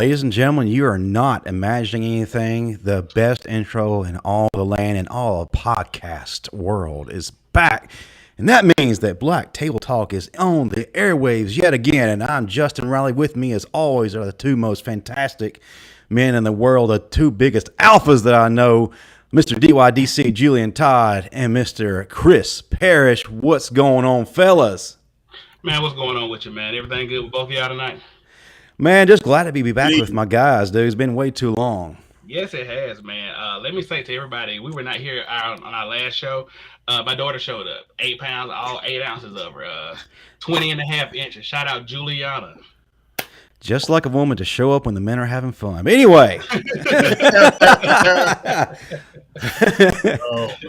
Ladies and gentlemen, you are not imagining anything. The best intro in all the land and all of podcast world is back. And that means that Black Table Talk is on the airwaves yet again. And I'm Justin Riley. With me, as always, are the two most fantastic men in the world, the two biggest alphas that I know, Mr. DYDC Julian Todd and Mr. Chris Parrish. What's going on, fellas? Man, what's going on with you, man? Everything good with both of y'all tonight? Man, just glad to be back with my guys, dude. It's been way too long. Yes, it has, man. Let me say to everybody, we were not here on our last show. My daughter showed up. 8 pounds, all 8 ounces of her. 20 and a half inches. Shout out Juliana. Just like a woman to show up when the men are having fun. But anyway.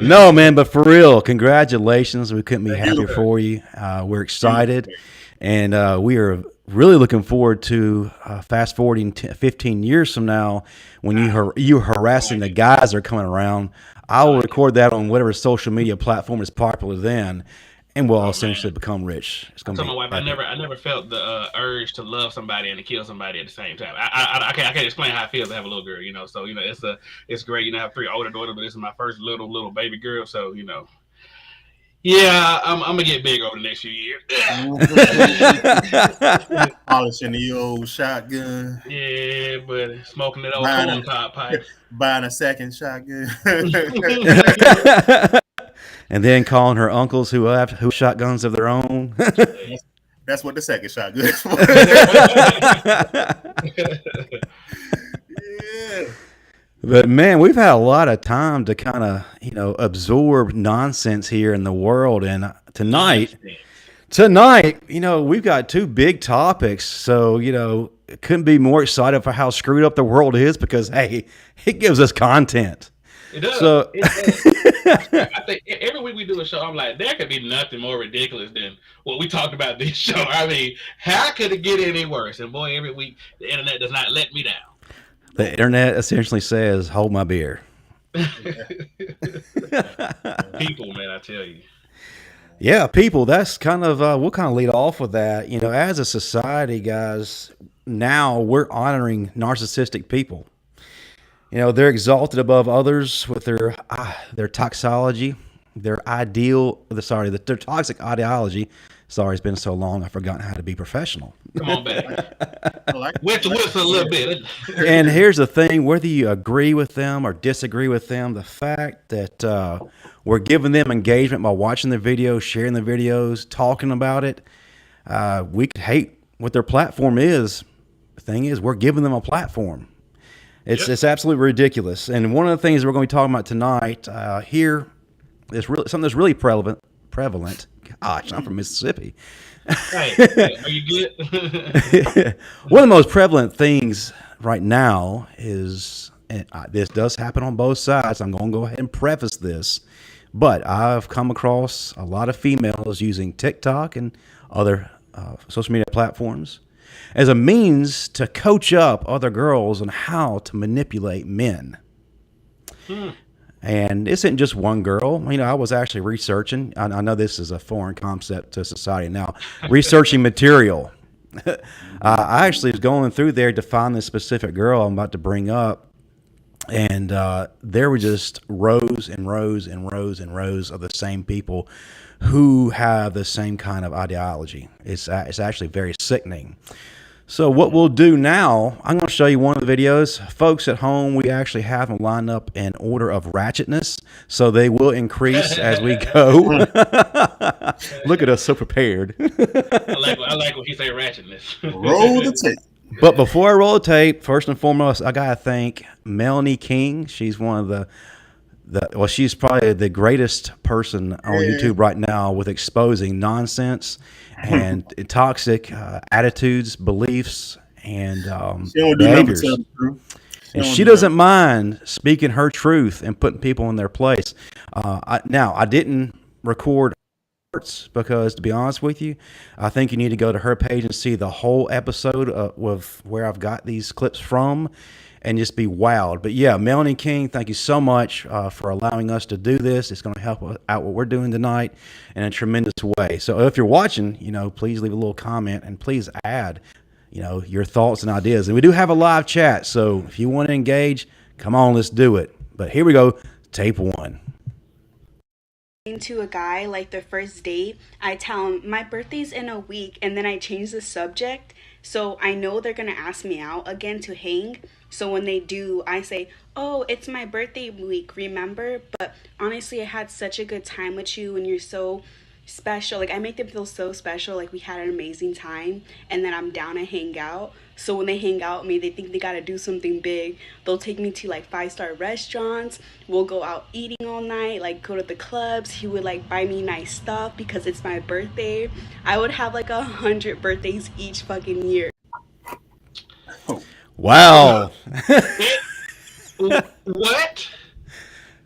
No, man, but for real, congratulations. We couldn't be happier for you. We're excited. And we are really looking forward to fast forwarding 15 years from now when you harassing the guys that are coming around. I will record that on whatever social media platform is popular then, and we'll essentially become rich. It's gonna be my wife, I never felt the urge to love somebody and to kill somebody at the same time. I can't explain how it feels to have a little girl, you know. So it's great. I have 3 older daughters, but this is my first little baby girl. So yeah, I'm gonna get big over the next few years. Polishing the old shotgun. Yeah, but smoking that old corn cob pipe. Buying a second shotgun. And then calling her uncles who have shotguns of their own. That's what the second shotgun is for. Yeah. But man, we've had a lot of time to kind of, absorb nonsense here in the world. And tonight, we've got 2 big topics. So, couldn't be more excited for how screwed up the world is because, hey, it gives us content. It does. So, I think every week we do a show, I'm like, there could be nothing more ridiculous than what we talked about this show. I mean, how could it get any worse? And boy, every week the internet does not let me down. The internet essentially says, hold my beer. People, man, I tell you. Yeah, people, that's kind of, we'll kind of lead off with that. As a society, guys, now we're honoring narcissistic people. They're exalted above others with their toxology, their toxic ideology. Sorry, it's been so long, I've forgotten how to be professional. Come on back. Wet the whistle a little bit. And here's the thing, whether you agree with them or disagree with them, the fact that we're giving them engagement by watching the videos, sharing the videos, talking about it, we could hate what their platform is. The thing is, we're giving them a platform. It's absolutely ridiculous. And one of the things we're going to be talking about tonight here is something that's really prevalent. Gosh, I'm from Mississippi. Hey, are you good? One of the most prevalent things right now is, and this does happen on both sides. I'm going to go ahead and preface this, but I've come across a lot of females using TikTok and other social media platforms as a means to coach up other girls on how to manipulate men. And it isn't just one girl. I was actually researching. I know this is a foreign concept to society now. Researching material. I actually was going through there to find this specific girl I'm about to bring up. And there were just rows and rows and rows and rows of the same people who have the same kind of ideology. It's actually very sickening. So what we'll do now, I'm going to show you one of the videos. Folks at home, we actually have them lined up in order of ratchetness, so they will increase as we go. Look at us, so prepared. I like when he say ratchetness. Roll the tape. But before I roll the tape, first and foremost, I got to thank Melanie King. She's one of she's probably the greatest person on YouTube right now with exposing nonsense and toxic attitudes, beliefs, and behaviors. And she doesn't mind speaking her truth and putting people in their place. I didn't record parts because, to be honest with you, I think you need to go to her page and see the whole episode of where I've got these clips from and just be wowed. But yeah, Melanie King, thank you so much for allowing us to do this. It's going to help out what we're doing tonight in a tremendous way. So if you're watching, please leave a little comment and please add your thoughts and ideas. And we do have a live chat, so if you want to engage, come on, let's do it. But here we go, tape 1. To a guy, like the first date, I tell him my birthday's in a week, and then I change the subject so I know they're gonna ask me out again to hang. So when they do, I say, oh, it's my birthday week, remember? But honestly, I had such a good time with you, and you're so special. Like, I make them feel so special, like we had an amazing time, and then I'm down to hang out. So when they hang out with me, they think they gotta do something big. They'll take me to like 5-star restaurants. We'll go out eating all night, like go to the clubs. He would like buy me nice stuff because it's my birthday. I would have like 100 birthdays each fucking year. Wow. What?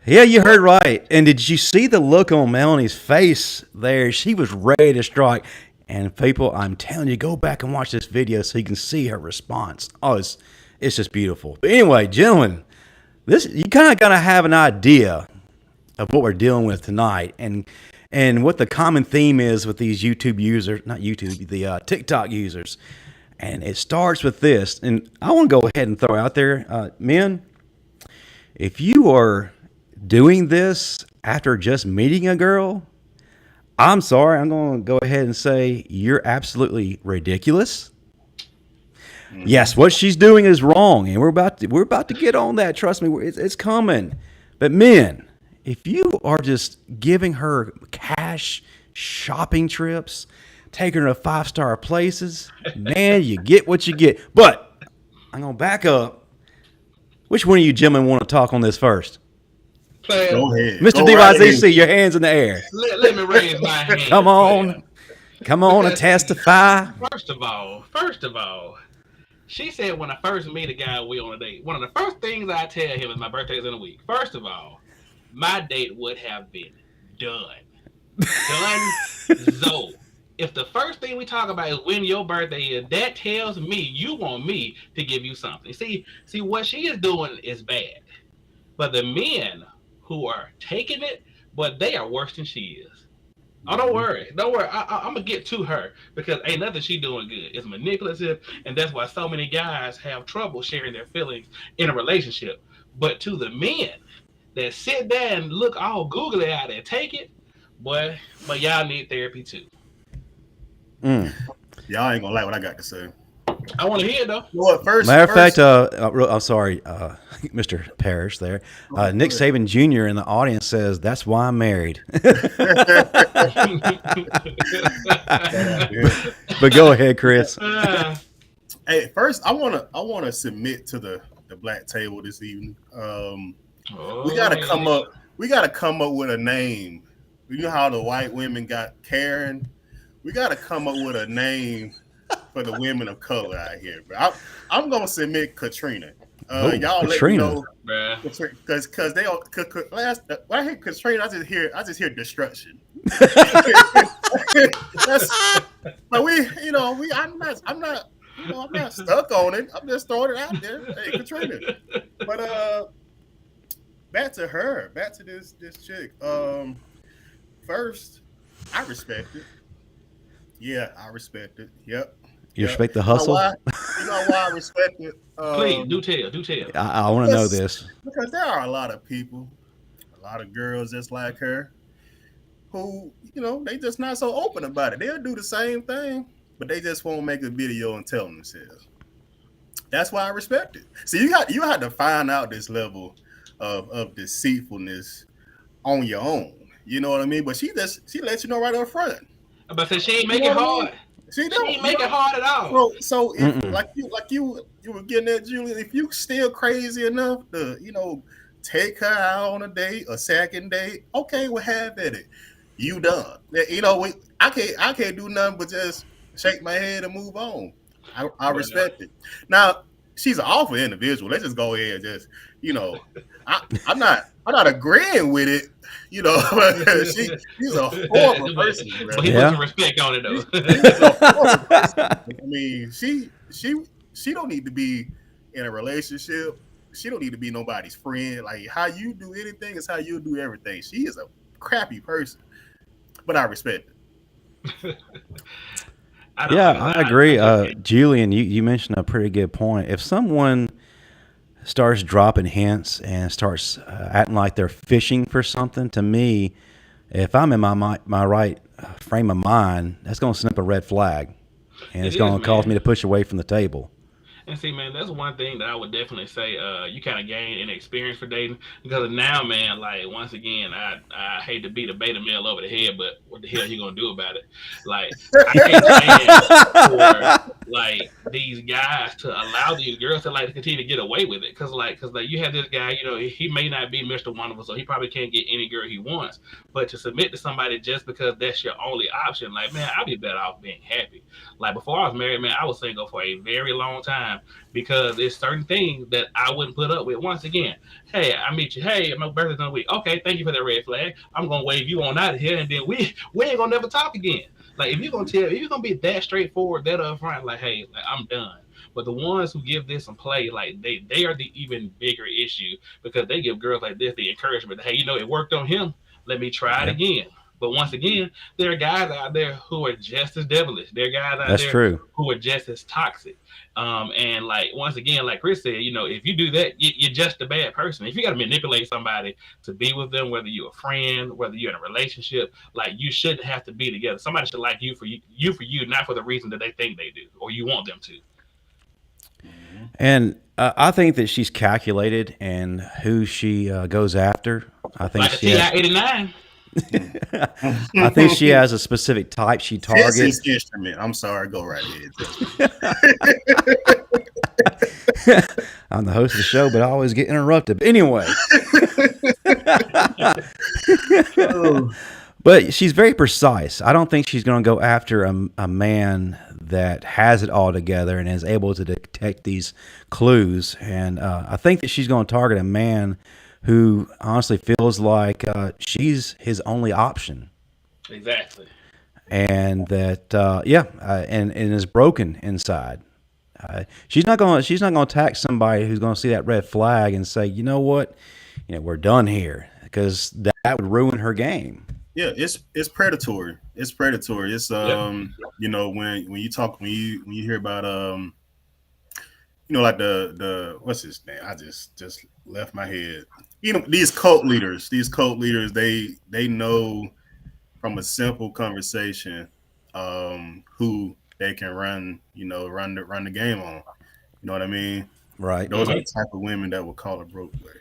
Yeah, you heard right. And did you see the look on Melanie's face there? She was ready to strike. And people, I'm telling you, go back and watch this video so you can see her response. Oh, it's just beautiful. But anyway, gentlemen, you kind of got to have an idea of what we're dealing with tonight, and what the common theme is with these YouTube users, not YouTube, the TikTok users. And it starts with this. And I want to go ahead and throw out there, men, if you are doing this after just meeting a girl, I'm sorry, I'm going to go ahead and say you're absolutely ridiculous. Yes, what she's doing is wrong, and we're about to get on that. Trust me, it's coming. But men, if you are just giving her cash shopping trips, taking her to 5-star places, man, you get what you get. But I'm going to back up. Which one of you gentlemen want to talk on this first? Go ahead. Mr. DYZC, your hands in the air. Let me raise my hand. Come on. Come on and testify. First of all, she said when I first meet a guy we on a date, one of the first things I tell him is my birthday's in a week. First of all, my date would have been done. So if the first thing we talk about is when your birthday is, that tells me you want me to give you something. See what she is doing is bad. But the men who are taking it, but they are worse than she is. Oh, don't worry. I'm gonna get to her because ain't nothing she doing good. It's manipulative, and that's why so many guys have trouble sharing their feelings in a relationship. But to the men that sit there and look all googly eyed and take it, boy, but y'all need therapy too. Y'all ain't gonna like what I got to say. I want to hear it though. Well, Matter of fact, I'm sorry, Mr. Parrish there. NickSaban Jr. in the audience says, that's why I'm married. But go ahead, Chris. Hey, first, I wanna submit to the black table this evening. We gotta come up with a name. You know how the white women got Karen? We gotta come up with a name for the women of color out here, bro. I'm gonna submit Katrina. Y'all Katrina. Let me know, because they all last. When I hear Katrina, I just hear destruction. But I'm not stuck on it. I'm just throwing it out there. Hey, Katrina. But back to this chick. First, I respect it. Yeah, I respect it. Yep. You respect the hustle? You know why I respect it? Please, do tell. I want to know this. Because there are a lot of people, a lot of girls just like her, who, they just not so open about it. They'll do the same thing, but they just won't make a video and tell themselves. That's why I respect it. See, you had to find out this level of deceitfulness on your own. You know what I mean? But she lets you know right up front. But she ain't make it hard. She ain't make it hard at all. So if, like you were getting at, Julian, if you still crazy enough to, take her out on a date, a second date, okay, we'll have at it. You done. I can't do nothing but just shake my head and move on. I respect it. Now, she's an awful individual. Let's just go ahead and just, I'm not agreeing with it, but she's a horrible person. But he put some respect on it though. She's a horrible person. I mean, she don't need to be in a relationship. She don't need to be nobody's friend. Like, how you do anything is how you do everything. She is a crappy person, but I respect it. I agree. Julian, you mentioned a pretty good point. If someone starts dropping hints and starts acting like they're fishing for something, to me, if I'm in my right frame of mind, that's going to snip a red flag, and it's going to cause me to push away from the table. And see, man, that's one thing that I would definitely say. You kind of gain an experience for dating because now, man, like once again, I hate to beat a beta male over the head, but what the hell are you gonna do about it? Like I can't stand for like these guys to allow these girls to like continue to get away with it because you have this guy, he may not be Mr. Wonderful, so he probably can't get any girl he wants, but to submit to somebody just because that's your only option, like man, I'd be better off being happy. Like before I was married, man, I was single for a very long time because there's certain things that I wouldn't put up with. Once again, hey, I meet you. Hey, my birthday's in a week. Okay, thank you for that red flag. I'm gonna wave you on out of here, and then we ain't gonna never talk again. Like if you're gonna be that straightforward, that upfront, like hey, like, I'm done. But the ones who give this some play, like they are the even bigger issue because they give girls like this the encouragement. Hey, it worked on him. Let me try it again. But once again, there are guys out there who are just as devilish. There are guys out there true. who are just as toxic. And like once again, like Chris said, if you do that, you're just a bad person. If you got to manipulate somebody to be with them, whether you're a friend, whether you're in a relationship, like you shouldn't have to be together. Somebody should like you for you, not for the reason that they think they do or you want them to. And I think that she's calculated in who she goes after. I think like a TI-89. I think she has a specific type she targets. This is instrument. I'm sorry. Go right ahead. I'm the host of the show, but I always get interrupted. But anyway. But she's very precise. I don't think she's going to go after a man that has it all together and is able to detect these clues. And I think that she's going to target a man who honestly feels like she's his only option. Exactly. And that, and is broken inside. She's not going to attack somebody who's going to see that red flag and say, you know what, we're done here, because that would ruin her game. Yeah, it's predatory. It's predatory. It's when you hear about like the what's his name? I just left my head. These cult leaders, they know from a simple conversation who they can run the game on. You know what I mean? Right. Those are the type of women that will call a broke boy.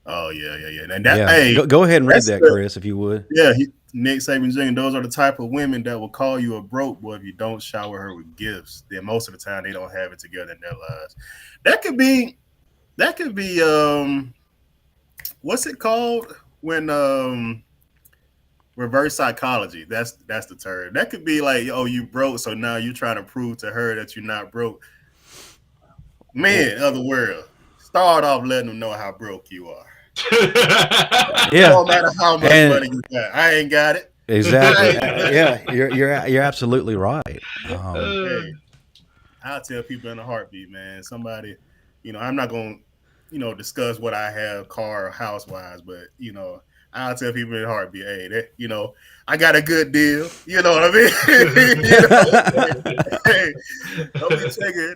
Oh yeah. And that hey, go ahead and read that, Chris, if you would. Yeah, NickSaban Jr. Those are the type of women that will call you a broke boy if you don't shower her with gifts. Then most of the time they don't have it together in their lives. That could be what's it called when reverse psychology. That's the term. That could be like, oh, you broke, so now you're trying to prove to her that you're not broke. Man of the world, start off letting them know how broke you are. Yeah. No matter how much money you got, I ain't got it. Exactly. Yeah, you're absolutely right. Hey, I'll tell people in a heartbeat, man. Somebody, I'm not gonna, discuss what I have, car or house wise, but I'll tell people in a heartbeat, hey, that, I got a good deal. You know what I mean? Hey,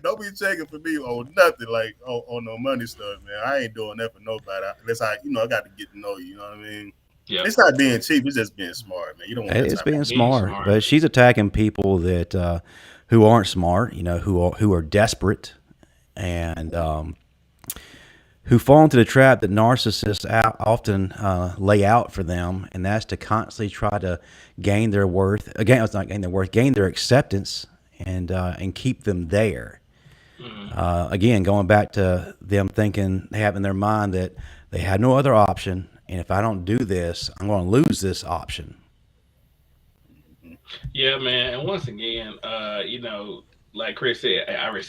don't be checking for me on nothing like on no money stuff, man. I ain't doing that for nobody. Unless I got to get to know you. You know what I mean? Yeah. It's not being cheap. It's just being smart, man. You don't want. It's being smart, but she's attacking people that who aren't smart. Who are desperate and who fall into the trap that narcissists often lay out for them, and that's to constantly try to gain their worth. Again, it's not gain their worth, gain their acceptance, and keep them there. Mm-hmm. Again, going back to them thinking, they have in their mind that they had no other option, and if I don't do this, I'm going to lose this option. Yeah, man. And once again, like Chris said,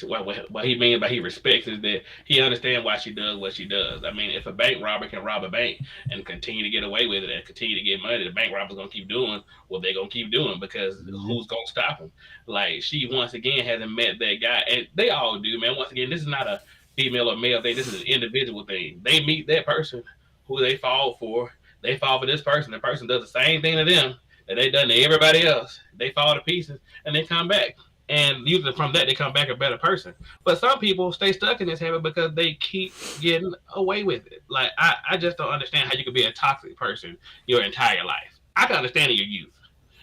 what he means by he respects is that he understands why she does what she does. I mean, if a bank robber can rob a bank and continue to get away with it and continue to get money, the bank robber's going to keep doing what they're going to keep doing because who's going to stop them? Like, she, once again, hasn't met that guy. And they all do, man. Once again, this is not a female or male thing. This is an individual thing. They meet that person who they fall for. They fall for this person. The person does the same thing to them that they done to everybody else. They fall to pieces and they come back. and usually from that they come back a better person. But some people stay stuck in this habit because they keep getting away with it. Like I just don't understand how you could be a toxic person your entire life. I can understand in your youth.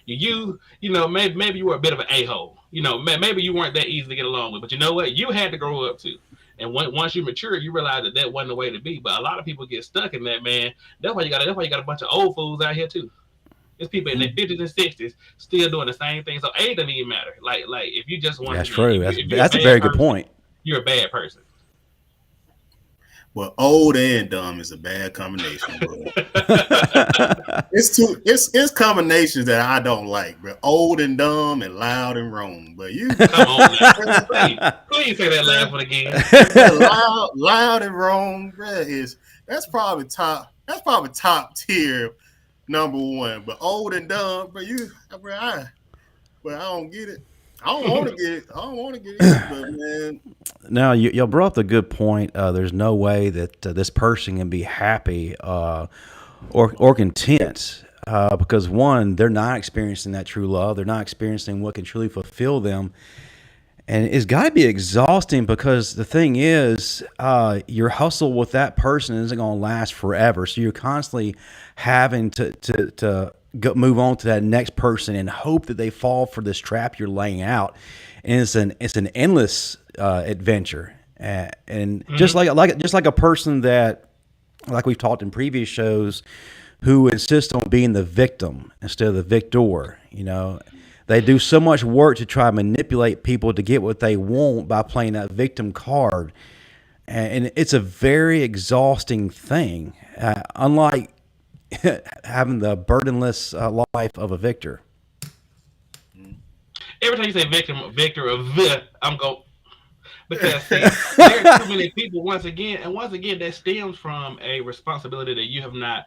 Maybe you were a bit of an a-hole. Maybe you weren't that easy to get along with. But you know what? You had to grow up too. And once you mature, you realize that wasn't the way to be. But a lot of people get stuck in that, man. That's why you got a bunch of old fools out here too. There's people in their 50s and 60s still doing the same thing. So age doesn't even matter. Like if you just want That's to, true. if That's a very good point. You're a bad person. Well, old and dumb is a bad combination, bro. It's combinations that I don't like, bro. Old and dumb and loud and wrong. But you come on, please say that last one again. loud and wrong, bro. That's probably top tier number one. But old and dumb, bro. I don't get it. I don't want to get it. But man. Now, you brought up a good point. There's no way that this person can be happy or content because, one, they're not experiencing that true love. They're not experiencing what can truly fulfill them. And it's got to be exhausting because the thing is, your hustle with that person isn't going to last forever. So you're constantly having to move on to that next person and hope that they fall for this trap you're laying out. And it's an endless adventure. And just like a person that, like we've talked in previous shows, who insists on being the victim instead of the victor. They do so much work to try to manipulate people to get what they want by playing that victim card. And it's a very exhausting thing, unlike having the burdenless life of a victor. Every time you say victor of I'm going, because see, there are too many people once again that stems from a responsibility that you have not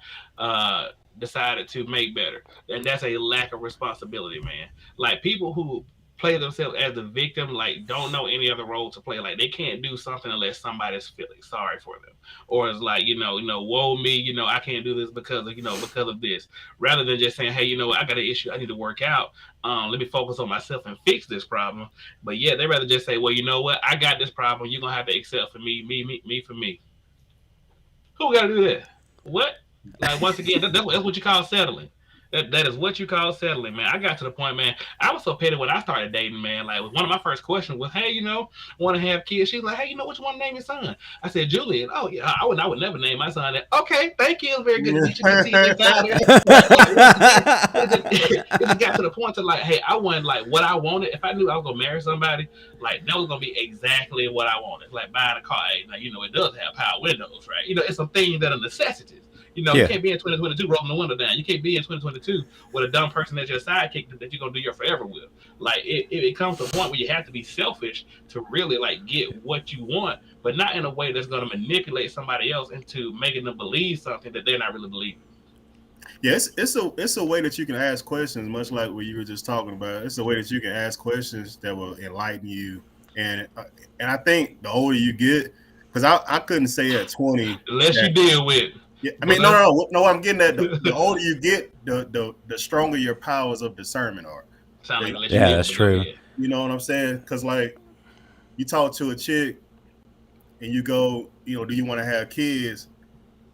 decided to make better, and that's a lack of responsibility, man. Like people who play themselves as the victim, like don't know any other role to play. Like they can't do something unless somebody's feeling sorry for them, or it's like woe me, I can't do this because of this. Rather than just saying, hey, I got an issue, I need to work out. Let me focus on myself and fix this problem. But yeah, they rather just say, well, you know what, I got this problem. You're gonna have to accept for me for me. Who got to do that? What? Like once again, that's what you call settling. That is what you call settling, man. I got to the point, man. I was so petty when I started dating, man. Like one of my first questions was, "Hey, want to have kids?" She's like, "Hey, what you want to name your son?" I said, "Julian." Oh yeah, I would never name my son that. Okay, thank you. Very good to meet you. It got to the point to like, hey, I wanted like what I wanted. If I knew I was gonna marry somebody, like that was gonna be exactly what I wanted. Like buying a car. Now it does have power windows, right? It's some things that are necessities. You can't be in 2022 rolling the window down. You can't be in 2022 with a dumb person as your sidekick that you're gonna do your forever with. Like it comes to a point where you have to be selfish to really like get what you want, but not in a way that's gonna manipulate somebody else into making them believe something that they're not really believing. Yeah, it's a way that you can ask questions, much like what you were just talking about. It's a way that you can ask questions that will enlighten you, and I think the older you get, because I couldn't say at 20 unless you deal with. Yeah, I mean, no. What I'm getting at, the older you get, the stronger your powers of discernment are. Yeah, that's true. You know what I'm saying? Because like, you talk to a chick, and you go, do you want to have kids?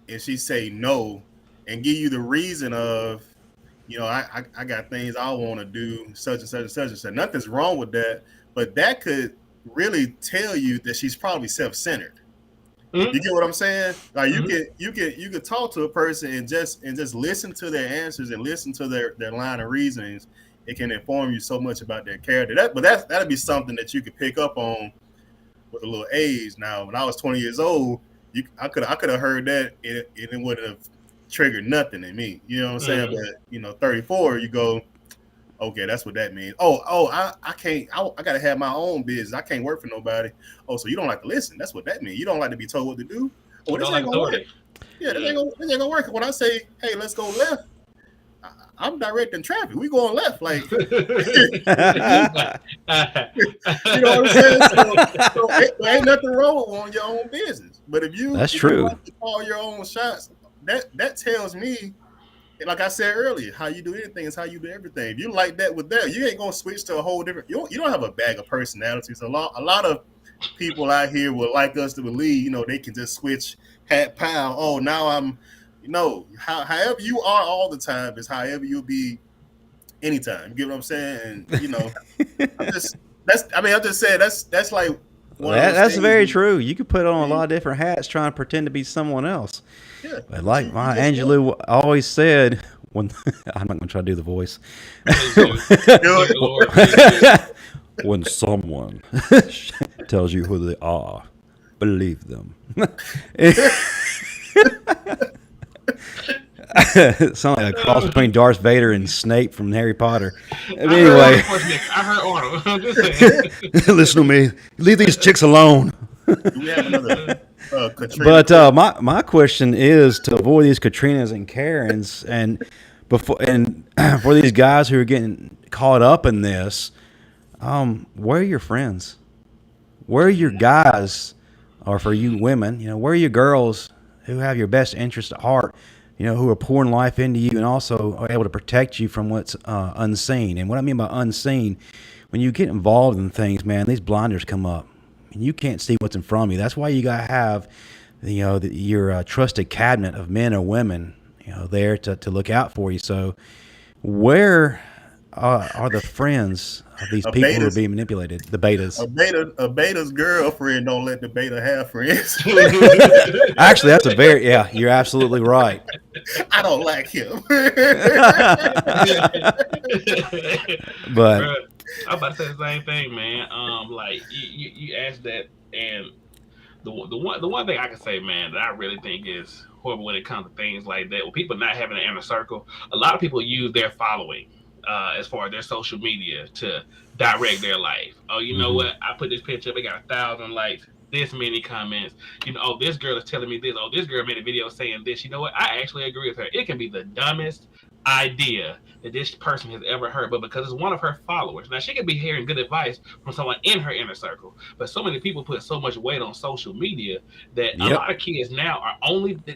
And she say no, and give you the reason of, I got things I want to do, such and such and such and such. Nothing's wrong with that, but that could really tell you that she's probably self-centered. You get what I'm saying? Like you can talk to a person and just listen to their answers and listen to their line of reasonings. It can inform you so much about their character. That'd be something that you could pick up on with a little age. Now, when I was 20 years old, I could have heard that and it wouldn't have triggered nothing in me. You know what I'm saying? But 34, you go, okay, that's what that means. I can't. I gotta have my own business. I can't work for nobody. Oh, so you don't like to listen? That's what that means. You don't like to be told what to do. Oh, this ain't gonna work. Yeah, this ain't gonna work. When I say, hey, let's go left, I'm directing traffic. We going left, like you know what I'm saying. So there ain't nothing wrong with wanting your own business. But if you true. You call your own shots, that tells me like I said earlier, how you do anything is how you do everything. If you like that with that, you ain't gonna switch to a whole different. You don't have a bag of personalities. A lot of people out here would like us to believe, they can just switch hat pound. Oh, now I'm, however you are all the time is however you'll be anytime. You get what I'm saying? And I'm just saying that's like one of those That's things very true. You could put on a lot of different hats trying to pretend to be someone else. Yeah. But like my Angelou always said, when I'm not going to try to do the voice. When someone tells you who they are, believe them. It sounds like a cross between Darth Vader and Snape from Harry Potter. Anyway, I heard Arnold. Listen to me. Leave these chicks alone. Do we have another Katrina? But my question is to avoid these Katrinas and Karens, and for these guys who are getting caught up in this, where are your friends? Where are your guys, or for you women, where are your girls who have your best interest at heart? Who are pouring life into you and also are able to protect you from what's unseen. And what I mean by unseen, when you get involved in things, man, these blinders come up and you can't see what's in front of you. That's why you got to have, your trusted cabinet of men or women, there to look out for you. So where are the friends of these people who are being manipulated? The betas. A beta's girlfriend don't let the beta have friends. Actually, you're absolutely right. I don't like him. But I'm about to say the same thing, man. Like you asked that, and the one thing I can say, man, that I really think is horrible when it comes to things like that, when people not having an inner circle, a lot of people use their following as far as their social media to direct their life. Oh, you know what? I put this picture up, it got 1,000 likes, this many comments. Oh, this girl is telling me this. Oh, this girl made a video saying this. You know what? I actually agree with her. It can be the dumbest idea that this person has ever heard, but because it's one of her followers. Now, she could be hearing good advice from someone in her inner circle, but so many people put so much weight on social media that a lot of kids now are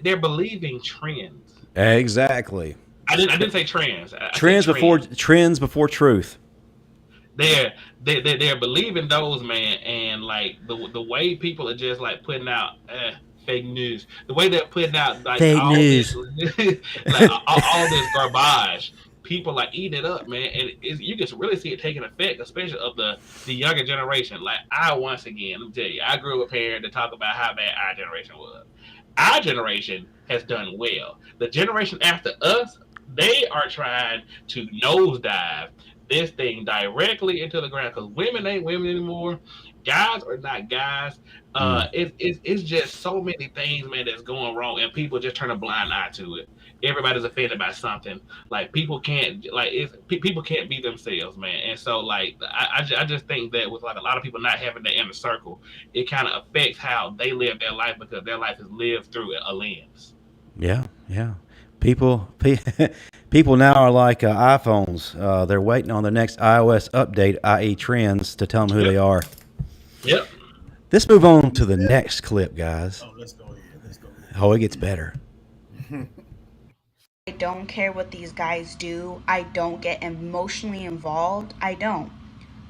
they're believing trends. Exactly. I didn't say trends. Trends before truth. They're believing those, man, and like the way people are just like putting out fake news. The way they're putting out like fake news, like all this garbage. People like eating it up, man, and you can really see it taking effect, especially of the younger generation. Like once again, let me tell you, I grew up with parents that talk about how bad our generation was. Our generation has done well. The generation after us, they are trying to nosedive this thing directly into the ground because women ain't women anymore. Guys are not guys. It's just so many things, man, that's going wrong, and people just turn a blind eye to it. Everybody's offended by something. Like people can't be themselves, man. And so, like, I just think that with like a lot of people not having that inner circle, it kind of affects how they live their life because their life is lived through a lens. Yeah. People now are like iPhones. They're waiting on the next iOS update, i.e. trends, to tell them who they are. Yep. Let's move on to the next clip, guys. Oh, let's go ahead. Oh, it gets better. I don't care what these guys do. I don't get emotionally involved. I don't.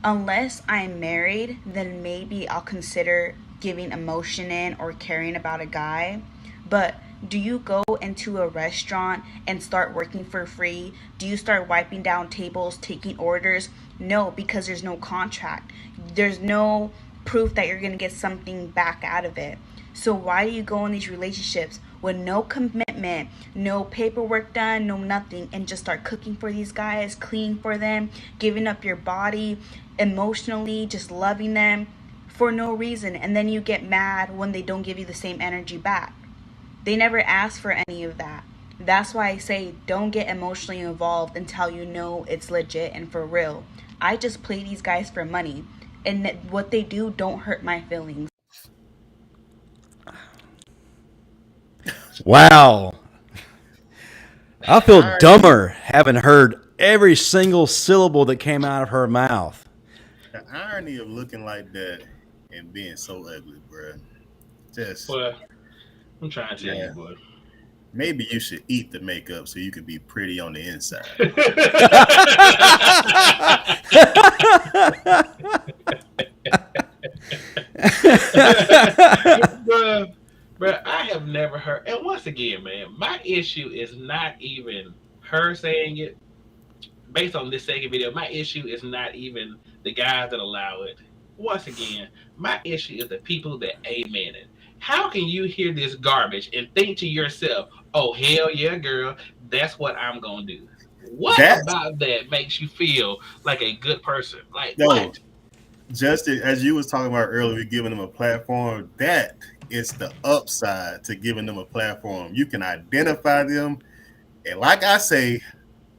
Unless I'm married, then maybe I'll consider giving emotion in or caring about a guy. But do you go into a restaurant and start working for free? Do you start wiping down tables, taking orders? No, because there's no contract. There's no proof that you're going to get something back out of it. So why do you go in these relationships with no commitment, no paperwork done, no nothing, and just start cooking for these guys, cleaning for them, giving up your body emotionally, just loving them for no reason, and then you get mad when they don't give you the same energy back? They never ask for any of that. That's why I say don't get emotionally involved until you know it's legit and for real. I just play these guys for money, and what they do don't hurt my feelings. Wow. I feel dumber having heard every single syllable that came out of her mouth. The irony of looking like that and being so ugly, bro. Just. Boy, I'm trying to tell you, boy. maybe you should eat the makeup so you can be pretty on the inside. But I have never heard. And once again, man, my issue is not even her saying it. Based on this second video, my issue is not even the guys that allow it. Once again, my issue is the people that amen it. How can you hear this garbage and think to yourself, "Oh hell yeah, girl, that's what I'm gonna do"? What about that makes you feel like a good person? Like what? Just as you was talking about earlier, giving them a platform, that is the upside to giving them a platform. You can identify them, and like I say,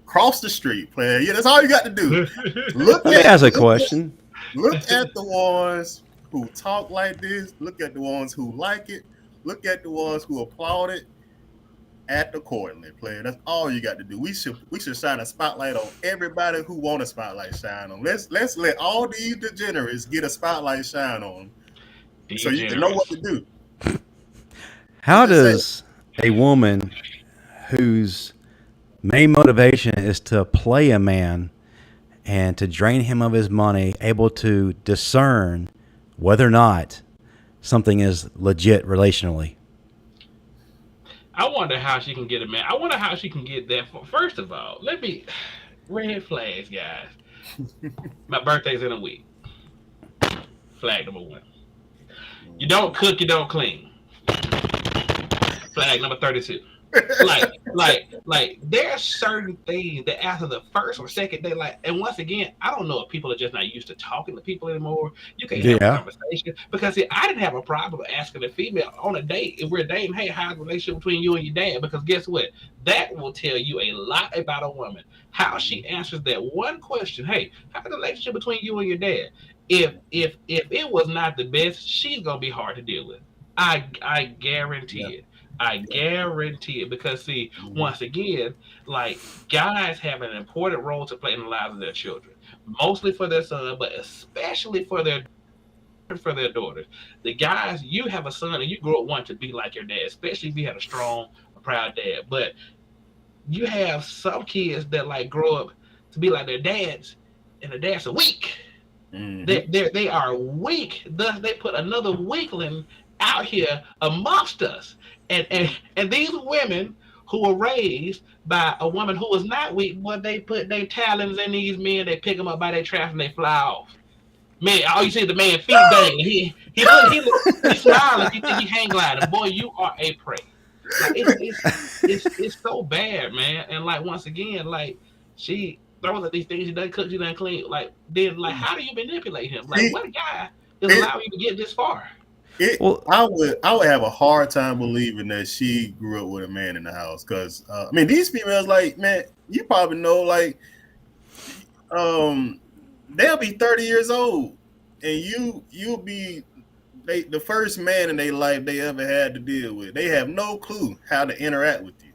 cross the street, player. Yeah, that's all you got to do. Let me ask a question. Look at the ones who talk like this. Look at the ones who like it. Look at the ones who applaud it. Act accordingly, player. That's all you got to do. We should shine a spotlight on everybody who want a spotlight shine on. Let's let all these degenerates get a spotlight shine on, so you can know what to do. How does a woman whose main motivation is to play a man and to drain him of his money able to discern whether or not something is legit relationally? I wonder how she can get a man. I wonder how she can get that. First of all, red flags, guys. My birthday's in a week. Flag number 1. You don't cook, you don't clean. Flag number 32. Like there are certain things that after the first or second day, and once again, I don't know if people are just not used to talking to people anymore. You can't have a conversation because see, I didn't have a problem asking a female on a date if we're dating, hey, how's the relationship between you and your dad? Because guess what? That will tell you a lot about a woman. How she answers that one question, hey, how's the relationship between you and your dad? If it was not the best, she's gonna be hard to deal with. I guarantee it. I guarantee it because see, once again, like guys have an important role to play in the lives of their children, mostly for their son, but especially for their daughters. The guys, you have a son and you grow up wanting to be like your dad, especially if you had a strong, proud dad. But you have some kids that like grow up to be like their dads, and the dads are weak. They are weak. Thus, they put another weakling out here amongst us. And these women who were raised by a woman who was not weak, but they put their talons in these men, they pick them up by their traps and they fly off. Man, all you see is the man feet dangling. He smiling. You think he hang gliding. Boy, you are a prey. Like, it's so bad, man. And like once again, like she throws at these things, she doesn't cook, she doesn't clean. Like then, like how do you manipulate him? Like what guy is allowing you to get this far? I would have a hard time believing that she grew up with a man in the house because I mean these females, like, man, you probably know, like they'll be 30 years old and you'll be the first man in their life they ever had to deal with. They have no clue how to interact with you,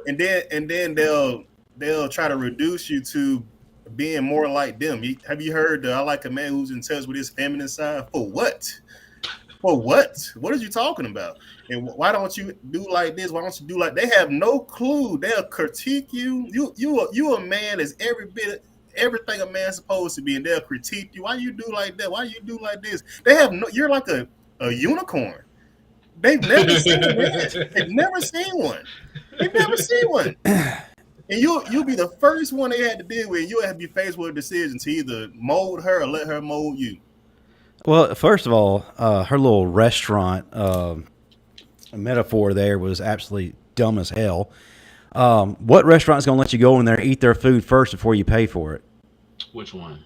and then they'll try to reduce you to being more like them. Have you heard I like a man who's in touch with his feminine side? For what? For what? What are you talking about? And why don't you do like this? Why don't you do like? They have no clue. They'll critique you. You a man is everything a man's supposed to be, and they'll critique you. Why you do like that? Why you do like this? They have no. You're like a unicorn. They've never seen one. They've never seen one. They've never seen one. And you'll be the first one they had to deal with. You'll have to be faced with a decision to either mold her or let her mold you. Well, first of all, her little restaurant metaphor there was absolutely dumb as hell. What restaurant is going to let you go in there and eat their food first before you pay for it? Which one?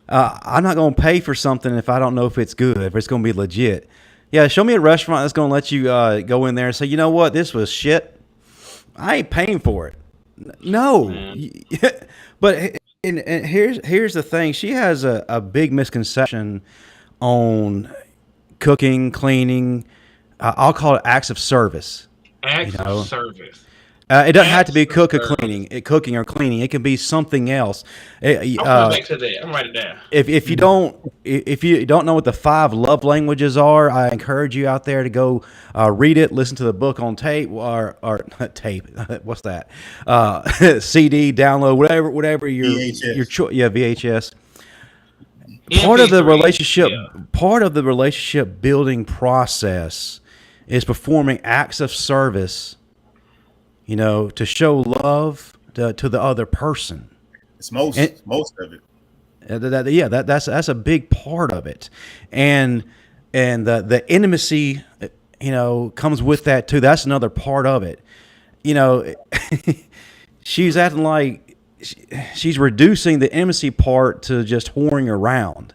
I'm not going to pay for something if I don't know if it's good, if it's going to be legit. Yeah, show me a restaurant that's going to let you go in there and say, you know what, this was shit. I ain't paying for it. No. But and here's the thing. She has a big misconception on cooking, cleaning. I'll call it acts of service. Acts of service. It doesn't have to be Acts of cooking or cleaning. It can be something else. I'm coming back to that. I'm writing it down. If you don't know what the 5 love languages are, I encourage you out there to go read it, listen to the book on tape or tape. What's that? CD, download, whatever your VHS. Part of the relationship building process is performing acts of service, to show love to the other person. It's most of it. That's a big part of it, and the intimacy, comes with that too. That's another part of it. She's acting like she's reducing the intimacy part to just whoring around,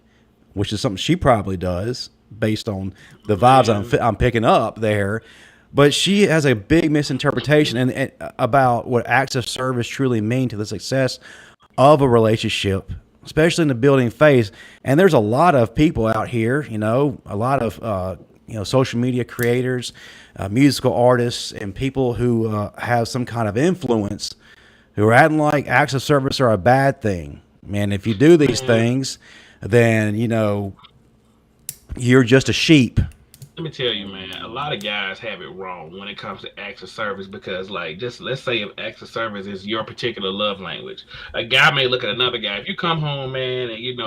which is something she probably does based on the vibes I'm picking up there. But she has a big misinterpretation and about what acts of service truly mean to the success of a relationship, especially in the building phase. And there's a lot of people out here, a lot of social media creators, musical artists, and people who have some kind of influence who are acting like acts of service are a bad thing. Man, if you do these things, then you're just a sheep. Let me tell you, man, a lot of guys have it wrong when it comes to acts of service because, just let's say if acts of service is your particular love language, a guy may look at another guy. If you come home, man, and you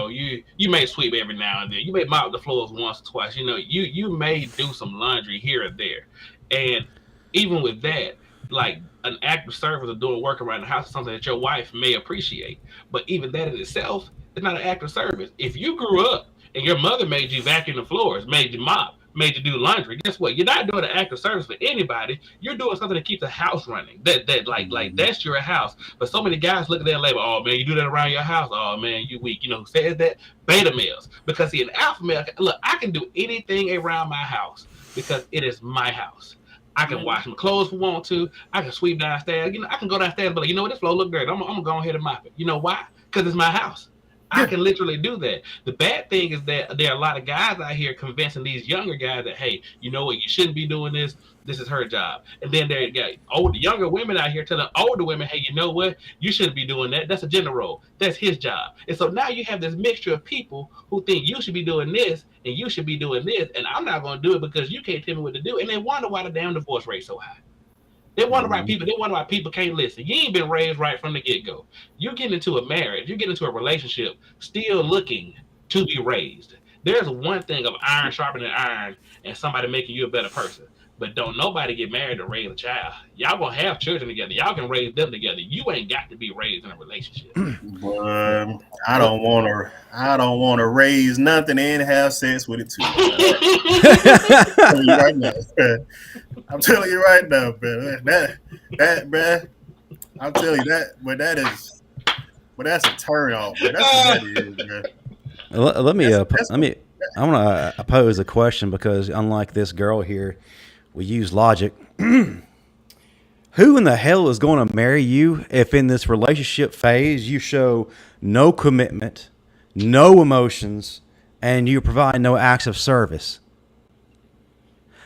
may sweep every now and then, you may mop the floors once or twice, you may do some laundry here or there, and even with that, like an act of service of doing work around the house is something that your wife may appreciate, but even that in itself is not an act of service. If you grew up and your mother made you vacuum the floors, made you mop, made you do laundry, guess what? You're not doing an act of service for anybody. You're doing something to keep the house running. Like that's your house. But so many guys look at that and label, oh man, you do that around your house. Oh man, you weak. Who says that? Beta males. Because see, an alpha male, look, I can do anything around my house because it is my house. I can wash my clothes if I want to. I can sweep downstairs. I can go downstairs and be like, this floor look great. I'm gonna go ahead and mop it. You know why? Because it's my house. I can literally do that. The bad thing is that there are a lot of guys out here convincing these younger guys that, hey, you know what, you shouldn't be doing this. This is her job. And then there got younger women out here telling older women, hey, you know what, you shouldn't be doing that. That's a gender role. That's his job. And so now you have this mixture of people who think you should be doing this and you should be doing this, and I'm not going to do it because you can't tell me what to do. And they wonder why the damn divorce rate so high. They wonder why people can't listen. You ain't been raised right from the get-go. You get into a marriage, you get into a relationship still looking to be raised. There's one thing of iron sharpening iron and somebody making you a better person. But don't nobody get married to raise a child. Y'all gonna have children together. Y'all can raise them together. You ain't got to be raised in a relationship. I don't want to raise nothing and have sex with it too. I'm telling you right now, man. That, man. I'm telling you that, but that's a turn off. Man. That's what that is, man. I want to pose a question because unlike this girl here, we use logic. Who in the hell is going to marry you if in this relationship phase you show no commitment, no emotions, and you provide no acts of service?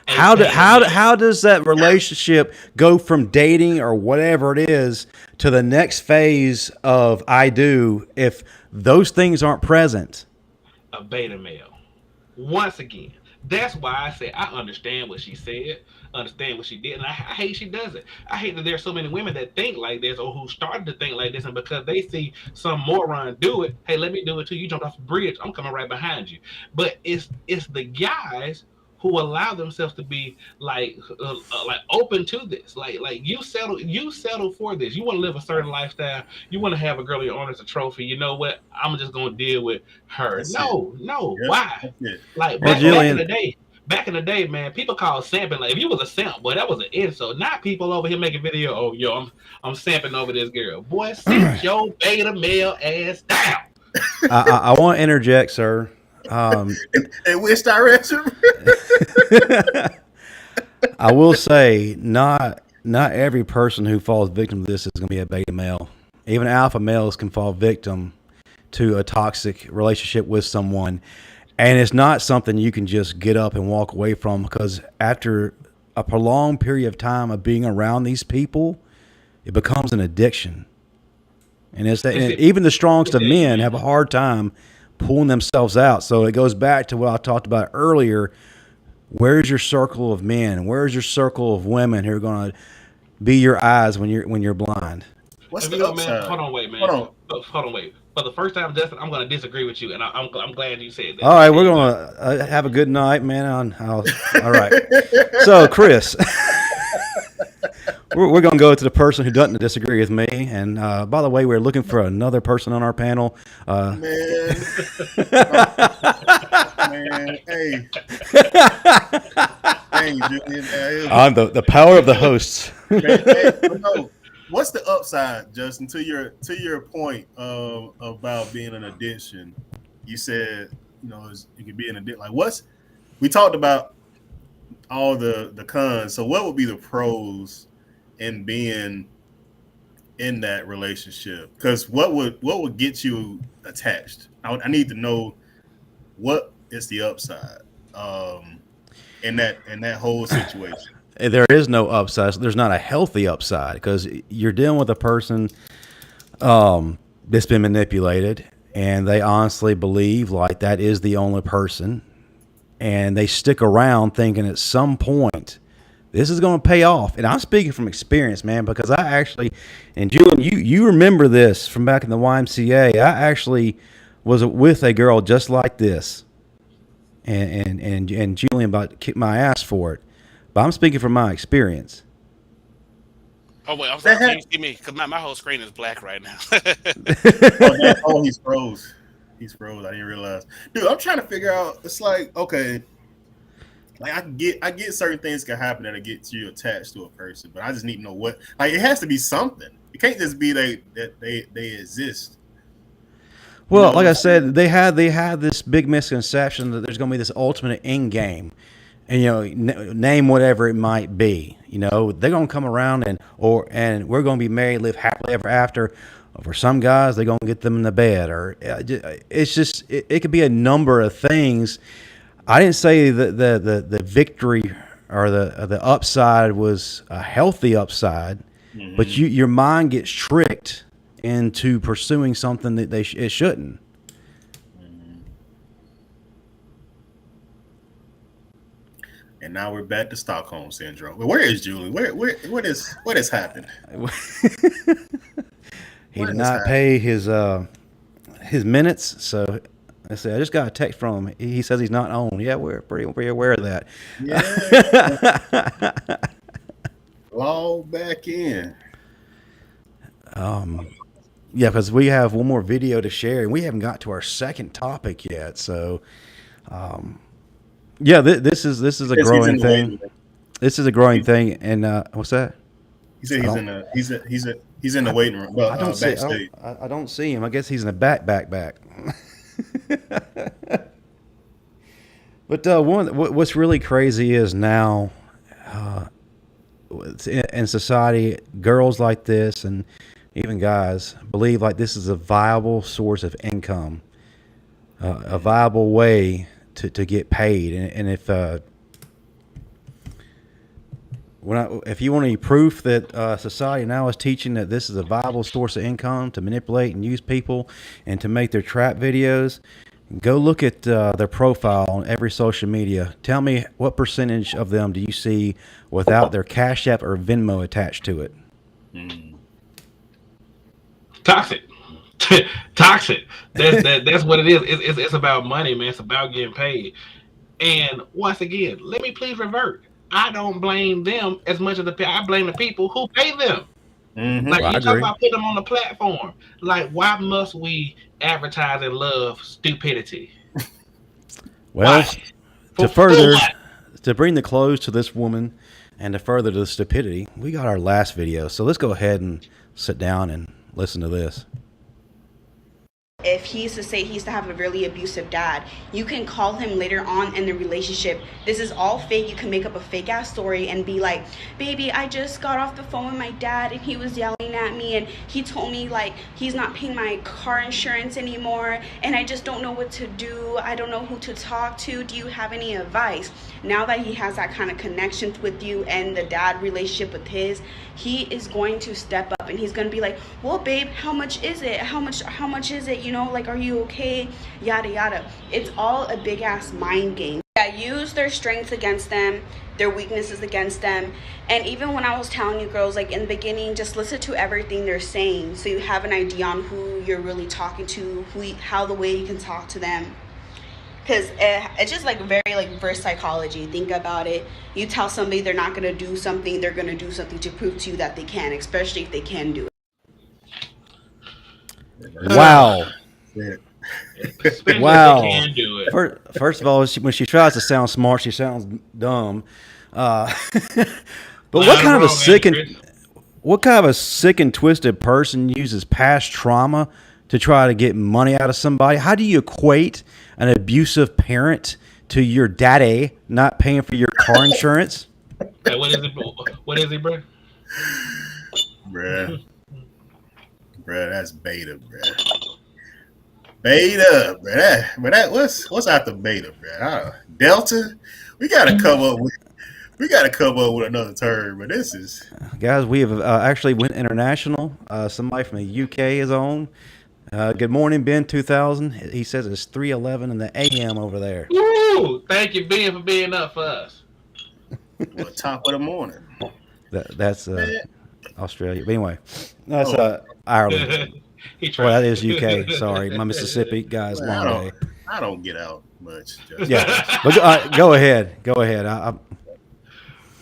How does that relationship go from dating or whatever it is to the next phase of I do if those things aren't present? A beta male. Once again, that's why I say I understand what she said, understand what she did, and I hate she does it. I hate that there's so many women that think like this or who started to think like this, and because they see some moron do it, hey, let me do it too. You jumped off the bridge, I'm coming right behind you. But it's the guys who allow themselves to be like open to this, like you settle for this. You want to live a certain lifestyle. You want to have a girl in your arm as a trophy. You know what? I'm just gonna deal with her. No, yep. Why? Like back in the day, man, people called samping. Like if you was a simp, boy, that was an insult. Not people over here making video. Oh, yo, I'm samping over this girl. Boy, sit your beta male ass down. I want to interject, sir. In which direction? I will say, not every person who falls victim to this is going to be a beta male. Even alpha males can fall victim to a toxic relationship with someone, and it's not something you can just get up and walk away from, because after a prolonged period of time of being around these people, it becomes an addiction. And it's that, and even the strongest of men have a hard time pulling themselves out. So it goes back to what I talked about earlier. Where's your circle of men? Where's your circle of women who are going to be your eyes when you're blind? What's the upside? Man, hold on, wait. For the first time, Justin, I'm going to disagree with you, and I'm glad you said that. All right, we're going to have a good night, man. All right. So, Chris, we're going to go to the person who doesn't disagree with me. And by the way, we're looking for another person on our panel. Man, hey, Julian. On the power of the hosts. Man, what's the upside, Justin? To your point about being an addiction, you said it could be an addiction. Like we talked about all the cons. So what would be the pros in being in that relationship? Because what would get you attached? I need to know what is the upside in that whole situation. There is no upside. There's not a healthy upside because you're dealing with a person that's been manipulated, and they honestly believe like that is the only person, and they stick around thinking at some point this is going to pay off. And I'm speaking from experience, man, because I actually, and Julian, you remember this from back in the YMCA. I actually was with a girl just like this, and Julian about to kick my ass for it. But I'm speaking from my experience. Oh, wait, I'm sorry. Can you see me? Because my whole screen is black right now. He's froze. He's froze. I didn't realize. Dude, I'm trying to figure out. It's like, okay, like I get certain things can happen that get you attached to a person, but I just need to know what. Like, it has to be something. It can't just be that they exist. Well, like I said, they had this big misconception that there's going to be this ultimate end game. And name whatever it might be. They're gonna come around and we're gonna be married, live happily ever after. For some guys, they're gonna get them in the bed, or it's just it could be a number of things. I didn't say that the victory or the upside was a healthy upside, but your mind gets tricked into pursuing something that it shouldn't. And now we're back to Stockholm Syndrome. Where is Julian? What has happened? He did not pay his minutes, so I said I just got a text from him. He says he's not on. Yeah, we're pretty aware of that. Yeah. Log back in. Yeah, because we have one more video to share, and we haven't got to our second topic yet. So, yeah, this is a growing thing. This is a growing thing, and what's that? He said he's in the waiting room. Well, backstage. I don't see him. I guess he's in the back. But what's really crazy is now in society, girls like this and even guys believe like this is a viable source of income, a viable way to get paid. And if you want any proof that society now is teaching that this is a viable source of income to manipulate and use people and to make their trap videos, go look at their profile on every social media. Tell me what percentage of them do you see without their Cash App or Venmo attached to it? Toxic. Toxic. That's what it is. It's about money, man. It's about getting paid. And once again, let me please revert. I don't blame them as much as I blame the people who pay them. Mm-hmm. Like you talk about putting them on the platform. Like, why must we advertise and love stupidity? Well, to bring the close to this woman and to further the stupidity, we got our last video. So let's go ahead and sit down and listen to this. If he used to say he used to have a really abusive dad, you can call him later on in the relationship. This is all fake. You can make up a fake ass story and be like, baby, I just got off the phone with my dad and he was yelling at me and he told me like he's not paying my car insurance anymore and I just don't know what to do. I don't know who to talk to. Do you have any advice? Now that he has that kind of connection with you and the dad relationship with his, he is going to step up and he's going to be like, well, babe, how much is it? How much is it? You know, like, are you okay? Yada, yada. It's all a big ass mind game. Yeah, use their strengths against them, their weaknesses against them. And even when I was telling you girls, like in the beginning, just listen to everything they're saying so you have an idea on who you're really talking to, how the way you can talk to them. Because it's just like very like reverse psychology. Think about it. You tell somebody they're not going to do something, they're going to do something to prove to you that they can, especially if they can do it. Wow. Especially Wow. if they can do it. First of all, when she tries to sound smart, she sounds dumb. But what kind of a sick and twisted person uses past trauma to try to get money out of somebody? How do you equate an abusive parent to your daddy not paying for your car insurance? Hey, what is it, bro? Bruh, that's beta, bruh. Beta, bruh. That what's after beta, bruh? Delta. We gotta come up with another term, but this is Guys, we have actually went international. Somebody from the UK is on. Good morning, Ben 2000. He says it's 3:11 in the AM over there. Woo! Thank you, Ben, for being up for us. top of the morning. That's Australia. But anyway, that's Ireland. Well, that is UK. Sorry, my Mississippi guys. Well, Long day. I don't get out much. Yeah, but go ahead. Go ahead. I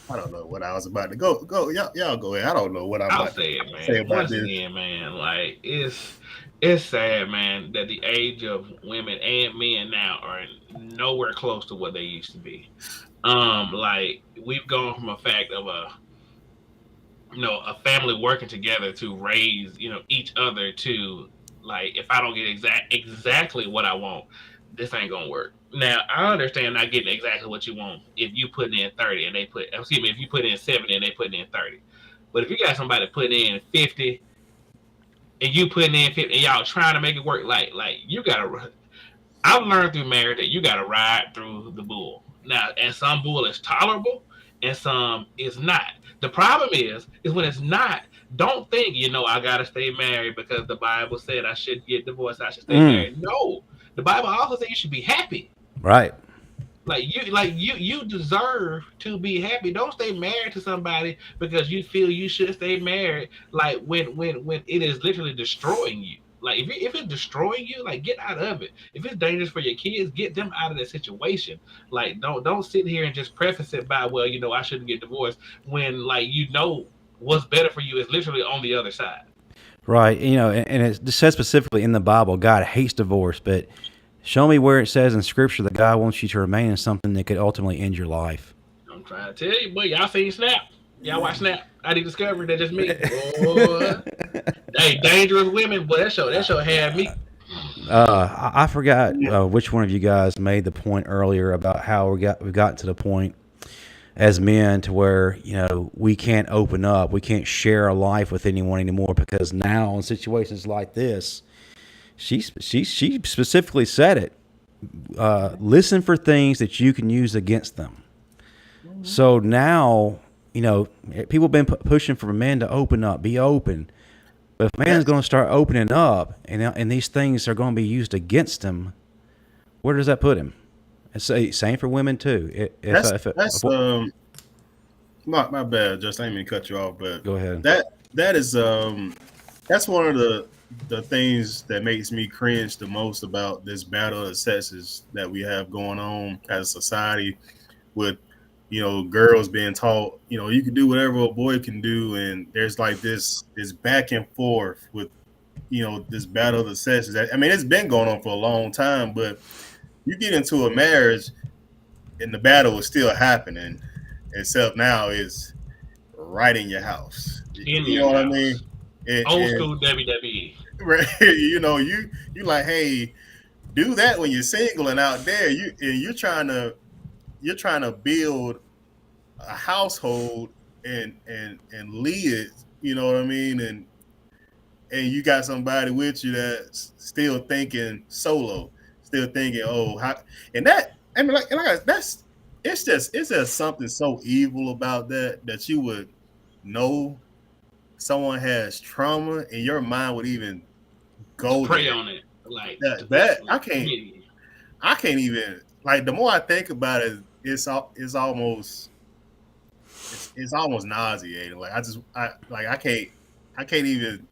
don't know what I was about to go. Y'all go ahead. I don't know what I'm about to say about Once this. again, man, like it's sad, man, that the age of women and men now are nowhere close to what they used to be. Like we've gone from a fact of a family working together to raise, each other to like, if I don't get exactly what I want, this ain't gonna work. Now I understand not getting exactly what you want if you put in 30 and if you put in 70 and they put in 30. But if you got somebody putting in 50 and you putting in 50 and y'all trying to make it work, like you gotta. I've learned through marriage that you gotta ride through the bull. Now, and some bull is tolerable and some is not. The problem is when it's not. Don't think I gotta stay married because the Bible said I should get divorced. I should stay married. No, the Bible also said you should be happy. Right. You deserve to be happy. Don't stay married to somebody because you feel you should stay married. Like when it is literally destroying you. Like if it's destroying you, like get out of it. If it's dangerous for your kids, get them out of that situation. Like don't sit here and just preface it by, well, I shouldn't get divorced when what's better for you is literally on the other side. Right. And it says specifically in the Bible, God hates divorce, but show me where it says in Scripture that God wants you to remain in something that could ultimately end your life. I'm trying to tell you, boy. Y'all seen Snap? Y'all watch Snap? I did discover that just me. Boy. Hey, dangerous women. Boy, that show had me. I forgot which one of you guys made the point earlier about how we've gotten to the point as men to where we can't open up, we can't share our life with anyone anymore because now in situations like this. She specifically said it. Listen for things that you can use against them. Mm-hmm. So now, people have been pushing for men to open up, be open. But if a man's going to start opening up, and these things are going to be used against him, where does that put him? It's same for women too. My bad, just I didn't mean to cut you off, but go ahead. That is that's one of the things that makes me cringe the most about this battle of the sexes that we have going on as a society with, girls being taught, you can do whatever a boy can do. And there's like this back and forth with, this battle of the sexes. I mean, it's been going on for a long time, but you get into a marriage and the battle is still happening, except now is right in your house. You know what I mean? Old school WWE. Right? You like, hey, do that when you're single and out there. You're trying to build a household and lead it. You know what I mean? And you got somebody with you that's still thinking solo, still thinking, oh, how, and that, I mean, that's, it's just something so evil about that you would know someone has trauma and your mind would even go Prey there. on it, like That yeah. I can't even, like, the more I think about it, it's almost nauseating. Like I can't even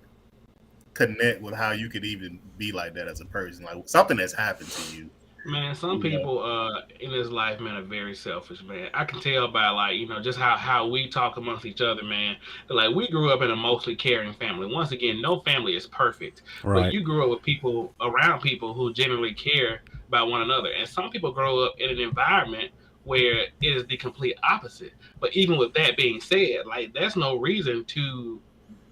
connect with how you could even be like that as a person. Like something that's happened to you. Man, some You know? people in this life, man, are very selfish, man. I can tell by like, just how we talk amongst each other, man. Like we grew up in a mostly caring family. Once again, no family is perfect, but Right. you grew up with people around people who genuinely care about one another. And some people grow up in an environment where it is the complete opposite. But even with that being said, like that's no reason to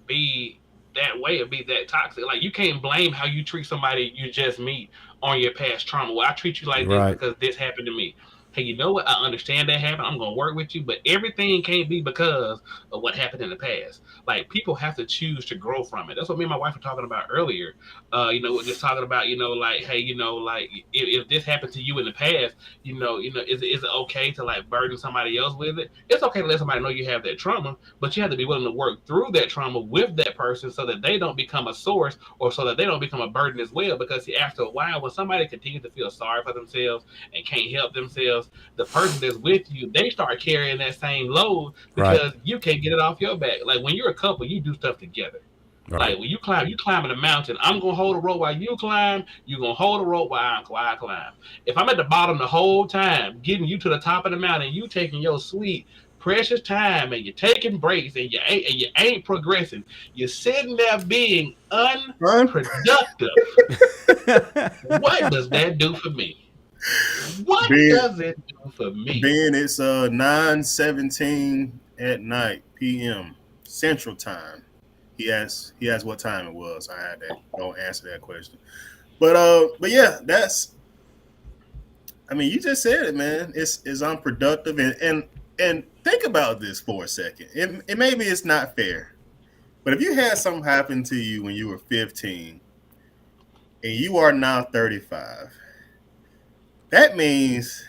be that way or be that toxic. Like you can't blame how you treat somebody you just meet on your past trauma. Well, I treat you like this Right. because this happened to me. Hey, you know what? I understand that happened. I'm gonna work with you, but everything can't be because of what happened in the past. Like people have to choose to grow from it. That's what me and my wife were talking about earlier. We're just talking about, like, hey, like if this happened to you in the past, is it okay to like burden somebody else with it? It's okay to let somebody know you have that trauma, but you have to be willing to work through that trauma with that person so that they don't become a source or so that they don't become a burden as well. Because see, after a while, when somebody continues to feel sorry for themselves and can't help themselves, the person that's with you, they start carrying that same load Right. because you can't get it off your back. Like when you're a couple, you do stuff together. Right. Like when you climbing a mountain, I'm gonna hold a rope while you climb. You gonna hold a rope while I climb. If I'm at the bottom the whole time, getting you to the top of the mountain, you taking your sweet precious time and you're taking breaks and you ain't progressing. You're sitting there being Run. unproductive. What does that do for me? What Being does it do for me? being it's 9:17 at night PM Central Time. He asked what time it was. I had to don't answer that question. But yeah, that's, I mean, you just said it, man. It's unproductive, and think about this for a second. It maybe it's not fair, but if you had something happen to you when you were 15 and you are now 35, that means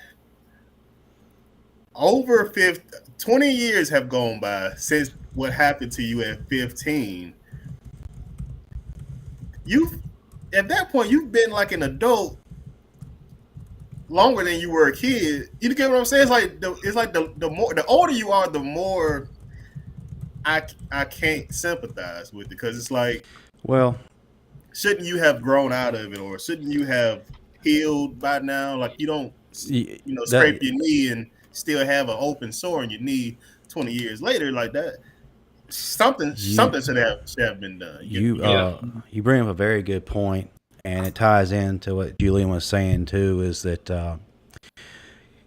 over 20 years have gone by since what happened to you at 15. You, at that point, you've been like an adult longer than you were a kid. You get what I'm saying? The more, the older you are, the more I can't sympathize with it, because it's like, Well, shouldn't you have grown out of it, or shouldn't you have healed by now? Like you don't, that scrape your knee and still have an open sore in your knee 20 years later, like that. you Something should have been done. you Yeah. you bring up a very good point, and it ties into what Julian was saying too. Is that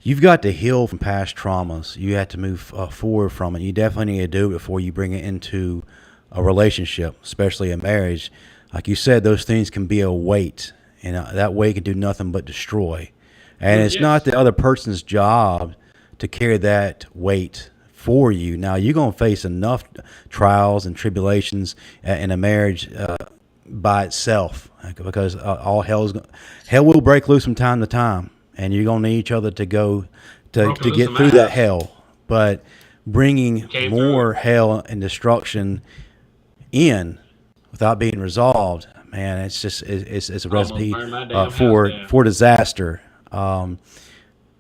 you've got to heal from past traumas. You have to move forward from it. You definitely need to do it before you bring it into a relationship, especially a marriage. Like you said, those things can be a weight, and that weight can do nothing but destroy. And it's not Yes. the other person's job to carry that weight for you. Now, you're going to face enough trials and tribulations in a marriage by itself, because hell will break loose from time to time, and you're going to need each other to go Broken to loose get in my through that house. hell. But bringing Came through it. more hell and destruction in without being resolved, man, it's a Almost recipe burned my damn house for down. disaster.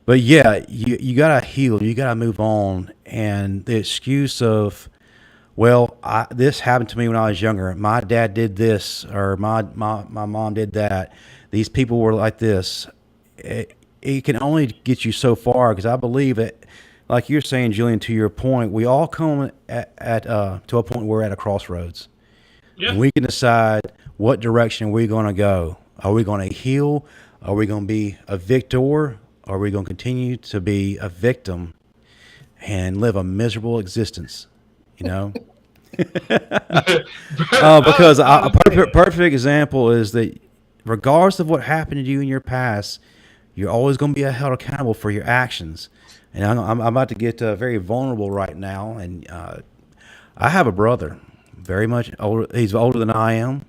But yeah, you gotta heal, you gotta move on, and the excuse of, well, this happened to me when I was younger. My dad did this, or my mom did that. These people were like this. It can only get you so far, because I believe it, like you're saying, Julian, to your point, we all come to a point where we're at a crossroads. And Yeah. we can decide what direction we're going to go. Are we going to heal? Are we going to be a victor? Or are we going to continue to be a victim and live a miserable existence? You know? Because a perfect example is that regardless of what happened to you in your past, you're always going to be held accountable for your actions. And I'm about to get very vulnerable right now. And I have a brother, very much older. He's older than I am.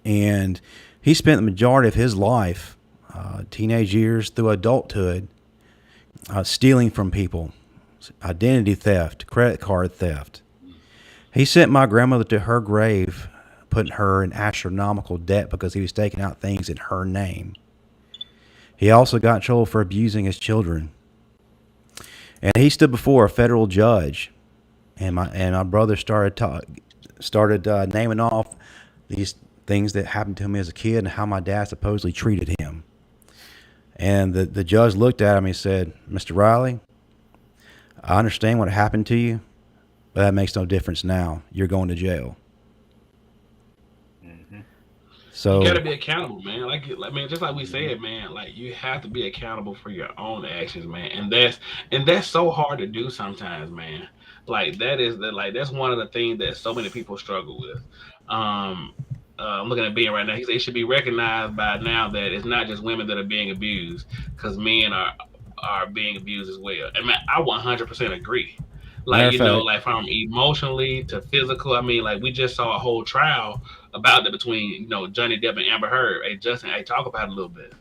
And he spent the majority of his life, teenage years through adulthood, stealing from people, identity theft, credit card theft. He sent my grandmother to her grave, putting her in astronomical debt because he was taking out things in her name. He also got in trouble for abusing his children. And he stood before a federal judge, and my brother started naming off these things that happened to him as a kid and how my dad supposedly treated him. And the judge looked at him and he said, "Mr. Riley, I understand what happened to you, but that makes no difference now. You're going to jail." So you gotta be accountable, man. Like just like we said, man. Like you have to be accountable for your own actions, man. And that's so hard to do sometimes, man. Like that's one of the things that so many people struggle with. I'm looking at Ben right now. He said it should be recognized by now that it's not just women that are being abused, because men are being abused as well. And man, I 100% agree. Like, like from emotionally to physical. I mean, like we just saw a whole trial about that between, Johnny Depp and Amber Heard. Hey, Justin, talk about it a little bit.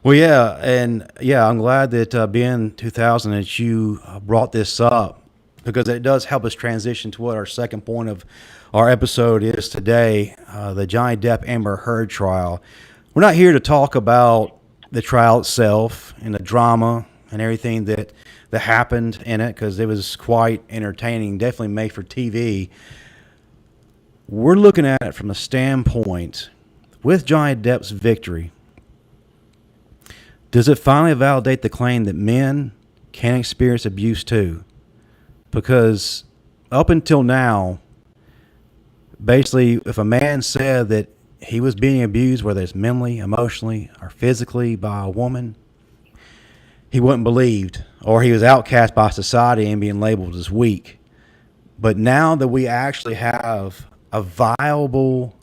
Well, yeah, and yeah, I'm glad that being 2000 that you brought this up, because it does help us transition to what our second point of our episode is today, the Johnny Depp Amber Heard trial. We're not here to talk about the trial itself and the drama and everything that happened in it, because it was quite entertaining, definitely made for TV. We're looking at it from the standpoint, with Johnny Depp's victory, does it finally validate the claim that men can experience abuse too? Because up until now, basically, if a man said that he was being abused, whether it's mentally, emotionally, or physically by a woman, he wasn't believed, or he was outcast by society and being labeled as weak. But now that we actually have a viable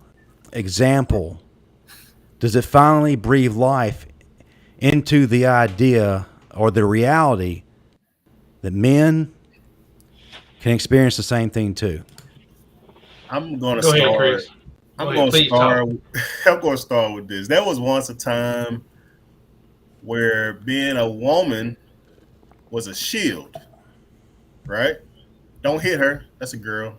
example, does it finally breathe life into the idea or the reality that men can experience the same thing too? I'm going to start. I'm going to start with this. There was once a time where being a woman was a shield, right? Don't hit her. That's a girl.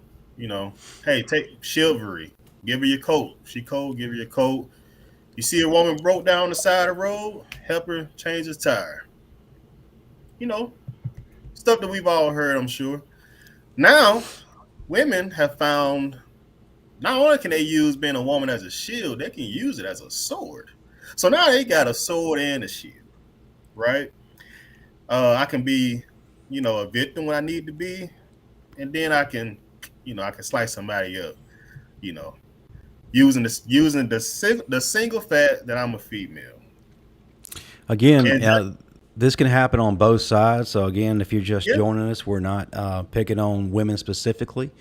Hey, take chivalry. Give her your coat. She cold, give her your coat. You see a woman broke down the side of the road, help her change his tire. Stuff that we've all heard, I'm sure. Now, women have found not only can they use being a woman as a shield, they can use it as a sword. So now they got a sword and a shield, right? I can be, a victim when I need to be, and then I can slice somebody up, using the single fact that I'm a female. Again, this can happen on both sides. So again, if you're just joining us, we're not picking on women specifically.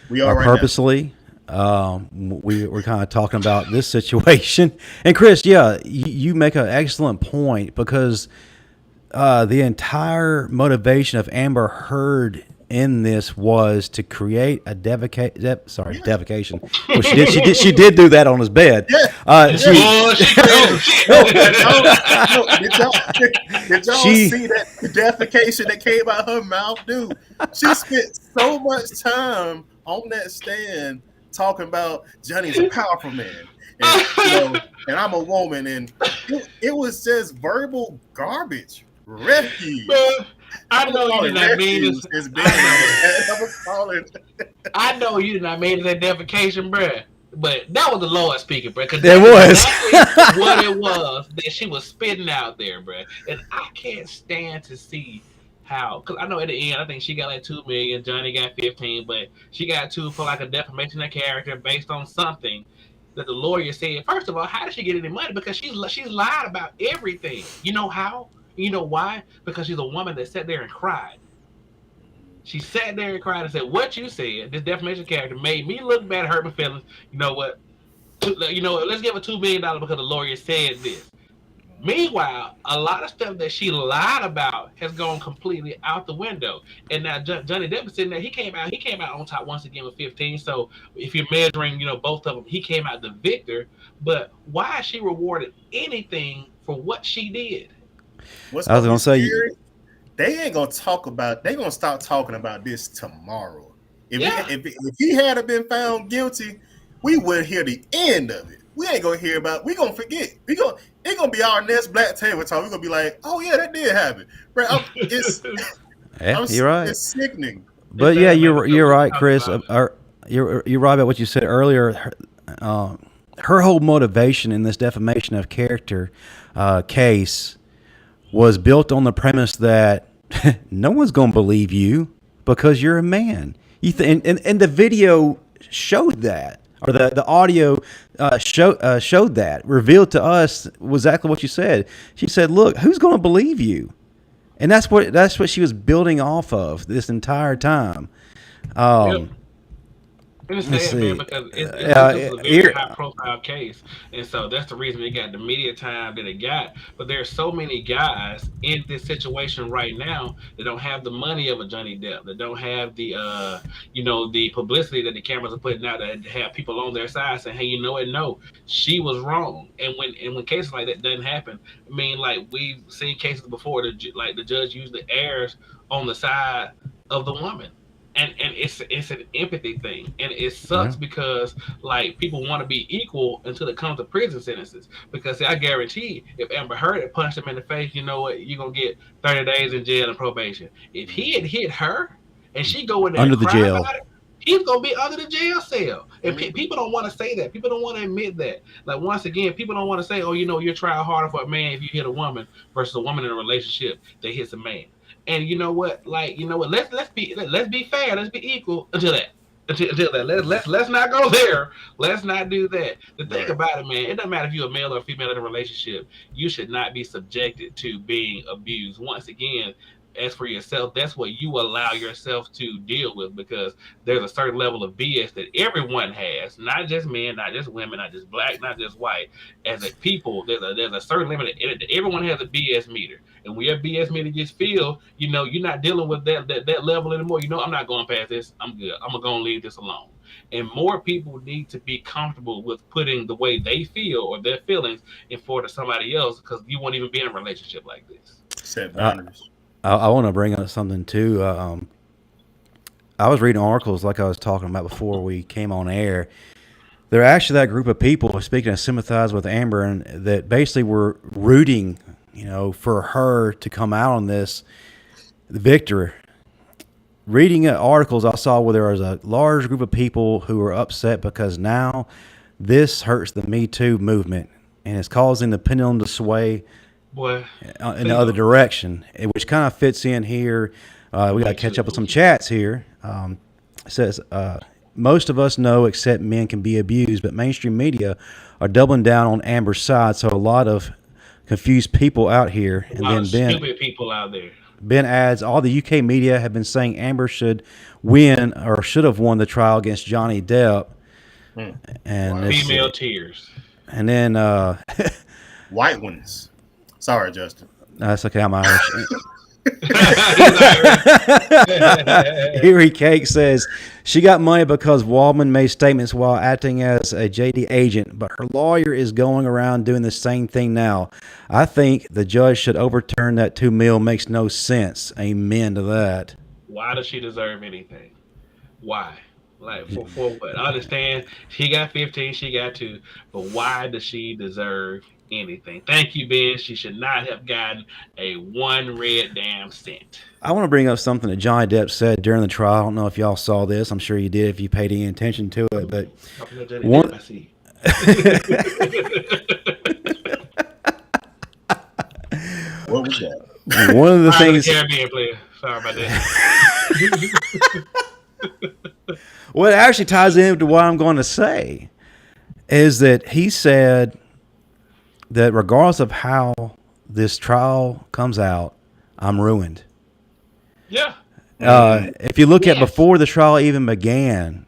We are purposely. We're kind of talking about this situation. And Chris, you make an excellent point, because the entire motivation of Amber Heard in this was to create a defecation. Well, she did do that on his bed. Did y'all see that defecation that came out her mouth, dude? She spent so much time on that stand talking about Johnny's a powerful man, and I'm a woman, and it was just verbal garbage. Refuse. I know you did not mean this. I know you did not mean that defecation, bruh. But that was the Lord speaking, bruh. Because it was exactly what it was that she was spitting out there, bruh. And I can't stand to see how, because I know at the end, I think she got like 2 million, Johnny got 15, but she got 2 for like a defamation of character based on something that the lawyer said. First of all, how did she get any money? Because she's lied about everything. You know how? You know why? Because she's a woman that sat there and cried. She sat there and cried and said, "What you said, this defamation character made me look bad, hurt my feelings. You know what? Let's give her $2 million because the lawyer said this." Meanwhile, a lot of stuff that she lied about has gone completely out the window. And now Johnny Depp is sitting there. He came out. He came out on top once again with 15. So if you're measuring, both of them, he came out the victor. But why is she rewarded anything for what she did? I was gonna say, they ain't gonna talk about. They gonna start talking about this tomorrow. If he had been found guilty, we wouldn't hear the end of it. We ain't gonna hear about. We gonna forget. It's gonna be our next Black Table Talk. We're gonna be like, oh yeah, that did happen. Right? You're right. It's sickening. But yeah, you're right, Chris. You're right about what you said earlier. Her whole motivation in this defamation of character case was built on the premise that no one's gonna believe you because you're a man. And the video showed that. Or the audio showed that, revealed to us exactly what you said. She said, "Look, who's going to believe you?" And that's what she was building off of this entire time. It's sad, man, because it's a very high-profile case, and so that's the reason it got the media time that it got. But there's so many guys in this situation right now that don't have the money of a Johnny Depp, that don't have the, the publicity that the cameras are putting out, that have people on their side saying, "Hey, no, she was wrong." And when cases like that doesn't happen, I mean, like we've seen cases before, the judge usually errs on the side of the woman. And it's an empathy thing, and it sucks because like people want to be equal until it comes to prison sentences. Because I guarantee, if Amber Heard had punched him in the face, you know what, you're gonna get 30 days in jail and probation. If he had hit her and she go in there under the jail, he's gonna be under the jail cell. And people don't want to say that. People don't want to admit that. Like once again, people don't want to say, "Oh, you're trying harder for a man if you hit a woman versus a woman in a relationship that hits a man." And you know what? Let's be fair. Let's be equal until that. Let's not go there. Let's not do that. The thing about it, man, it doesn't matter if you're a male or a female in a relationship. You should not be subjected to being abused. Once again, as for yourself, that's what you allow yourself to deal with, because there's a certain level of BS that everyone has, not just men, not just women, not just black, not just white. As a people, there's a certain limit. Everyone has a BS meter, and when your BS meter gets filled, you're not dealing with that level anymore. I'm not going past this. I'm good. I'm gonna leave this alone. And more people need to be comfortable with putting the way they feel or their feelings in forward to somebody else, because you won't even be in a relationship like this. Set boundaries. I want to bring up something too. I was reading articles like I was talking about before we came on air. They're actually that group of people, speaking of sympathize with Amber, and that basically were rooting, for her to come out on this victor. Reading articles I saw where there was a large group of people who were upset because now this hurts the Me Too movement and it's causing the pendulum to sway in the other direction, which kind of fits in here. We got to catch up with some chats here. It says, most of us know except men can be abused, but mainstream media are doubling down on Amber's side. So a lot of confused people out here. And then stupid people out there. Ben adds, all the UK media have been saying Amber should win or should have won the trial against Johnny Depp. And female tears. And then white ones. Sorry, Justin. That's okay. I'm Irish. Erie Cake says she got money because Waldman made statements while acting as a JD agent, but her lawyer is going around doing the same thing now. I think the judge should overturn that $2 million. Makes no sense. Amen to that. Why does she deserve anything? Why? Like for what? I understand she got 15, she got 2, but why does she deserve anything? Thank you, Ben. She should not have gotten a one red damn cent. I want to bring up something that Johnny Depp said during the trial. I don't know if y'all saw this. I'm sure you did if you paid any attention to it. But one, I see. What was that? One of the things. Caribbean player. Sorry about that. What actually ties into what I'm going to say is that he said that regardless of how this trial comes out, I'm ruined. Yeah. If you look at Yes. before the trial even began,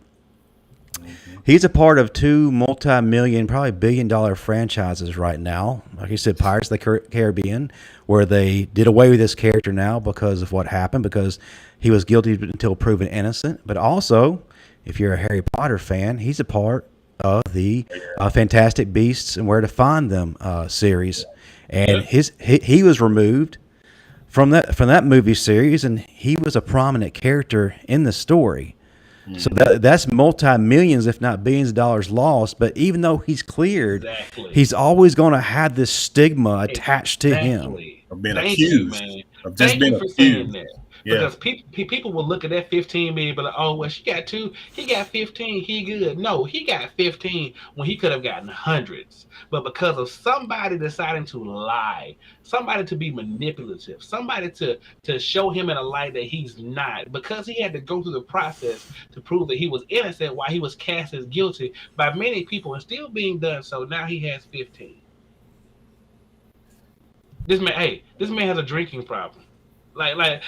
he's a part of two multi-million, probably billion-dollar franchises right now. Like you said, Pirates of the Caribbean, where they did away with this character now because of what happened, because he was guilty until proven innocent. But also, if you're a Harry Potter fan, he's a part of the Fantastic Beasts and Where to Find Them series. And he was removed from that movie series, and he was a prominent character in the story. So that's multi-millions, if not billions of dollars lost. But even though he's cleared, he's always going to have this stigma attached to him. Of being Thank accused. you, man. Of just Thank being you for saying accused. that. Yeah. Because people will look at that 15 million, but like, oh well, she got 2, he got 15, he good. No, he got 15 when he could have gotten hundreds. But because of somebody deciding to lie, somebody to be manipulative, somebody to show him in a light that he's not, because he had to go through the process to prove that he was innocent while he was cast as guilty by many people and still being done so, now he has 15. This man has a drinking problem. Let's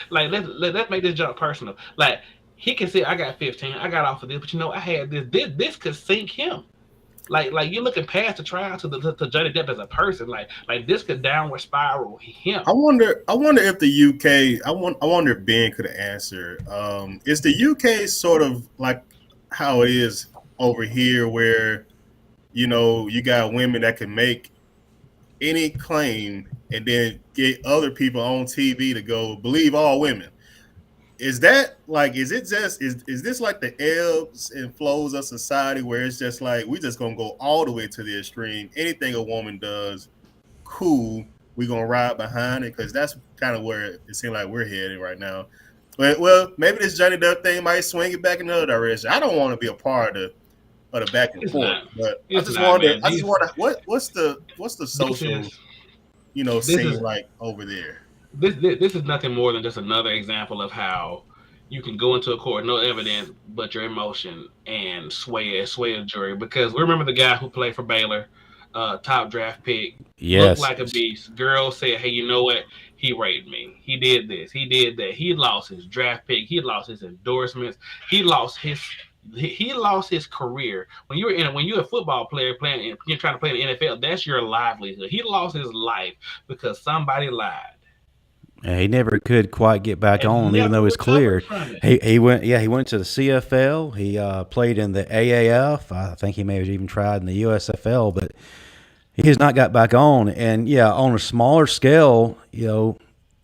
make this jump personal. Like, he can say, I got 15, I got off of this, but I had this. This could sink him. Like you're looking past the trial to Johnny Depp as a person. Like this could downward spiral him. I wonder if the UK. I wonder if Ben could answer. Is the UK sort of like how it is over here, where you got women that can make any claim and then get other people on TV to go believe all women? Is that like, is this like the ebbs and flows of society, where it's just like, we just gonna go all the way to the extreme? Anything a woman does, cool, we gonna ride behind it? Because that's kind of where it seems like we're heading right now. But well, maybe this Johnny Depp thing might swing it back in another direction. I don't want to be a part of the back and forth, but I just wonder what's the social scene like over there. This is nothing more than just another example of how you can go into a court, no evidence but your emotion, and sway a jury. Because we remember the guy who played for Baylor, top draft pick, looked like a beast. Girls said, hey, you know what? He raped me. He did this. He did that. He lost his draft pick. He lost his endorsements. He lost his career. When you're a football player playing, you're trying to play in the NFL, that's your livelihood. He lost his life because somebody lied. Yeah, he never could quite get back on, even though he was cleared. He went to the CFL. He played in the AAF. I think he may have even tried in the USFL, but he has not got back on. And yeah, on a smaller scale,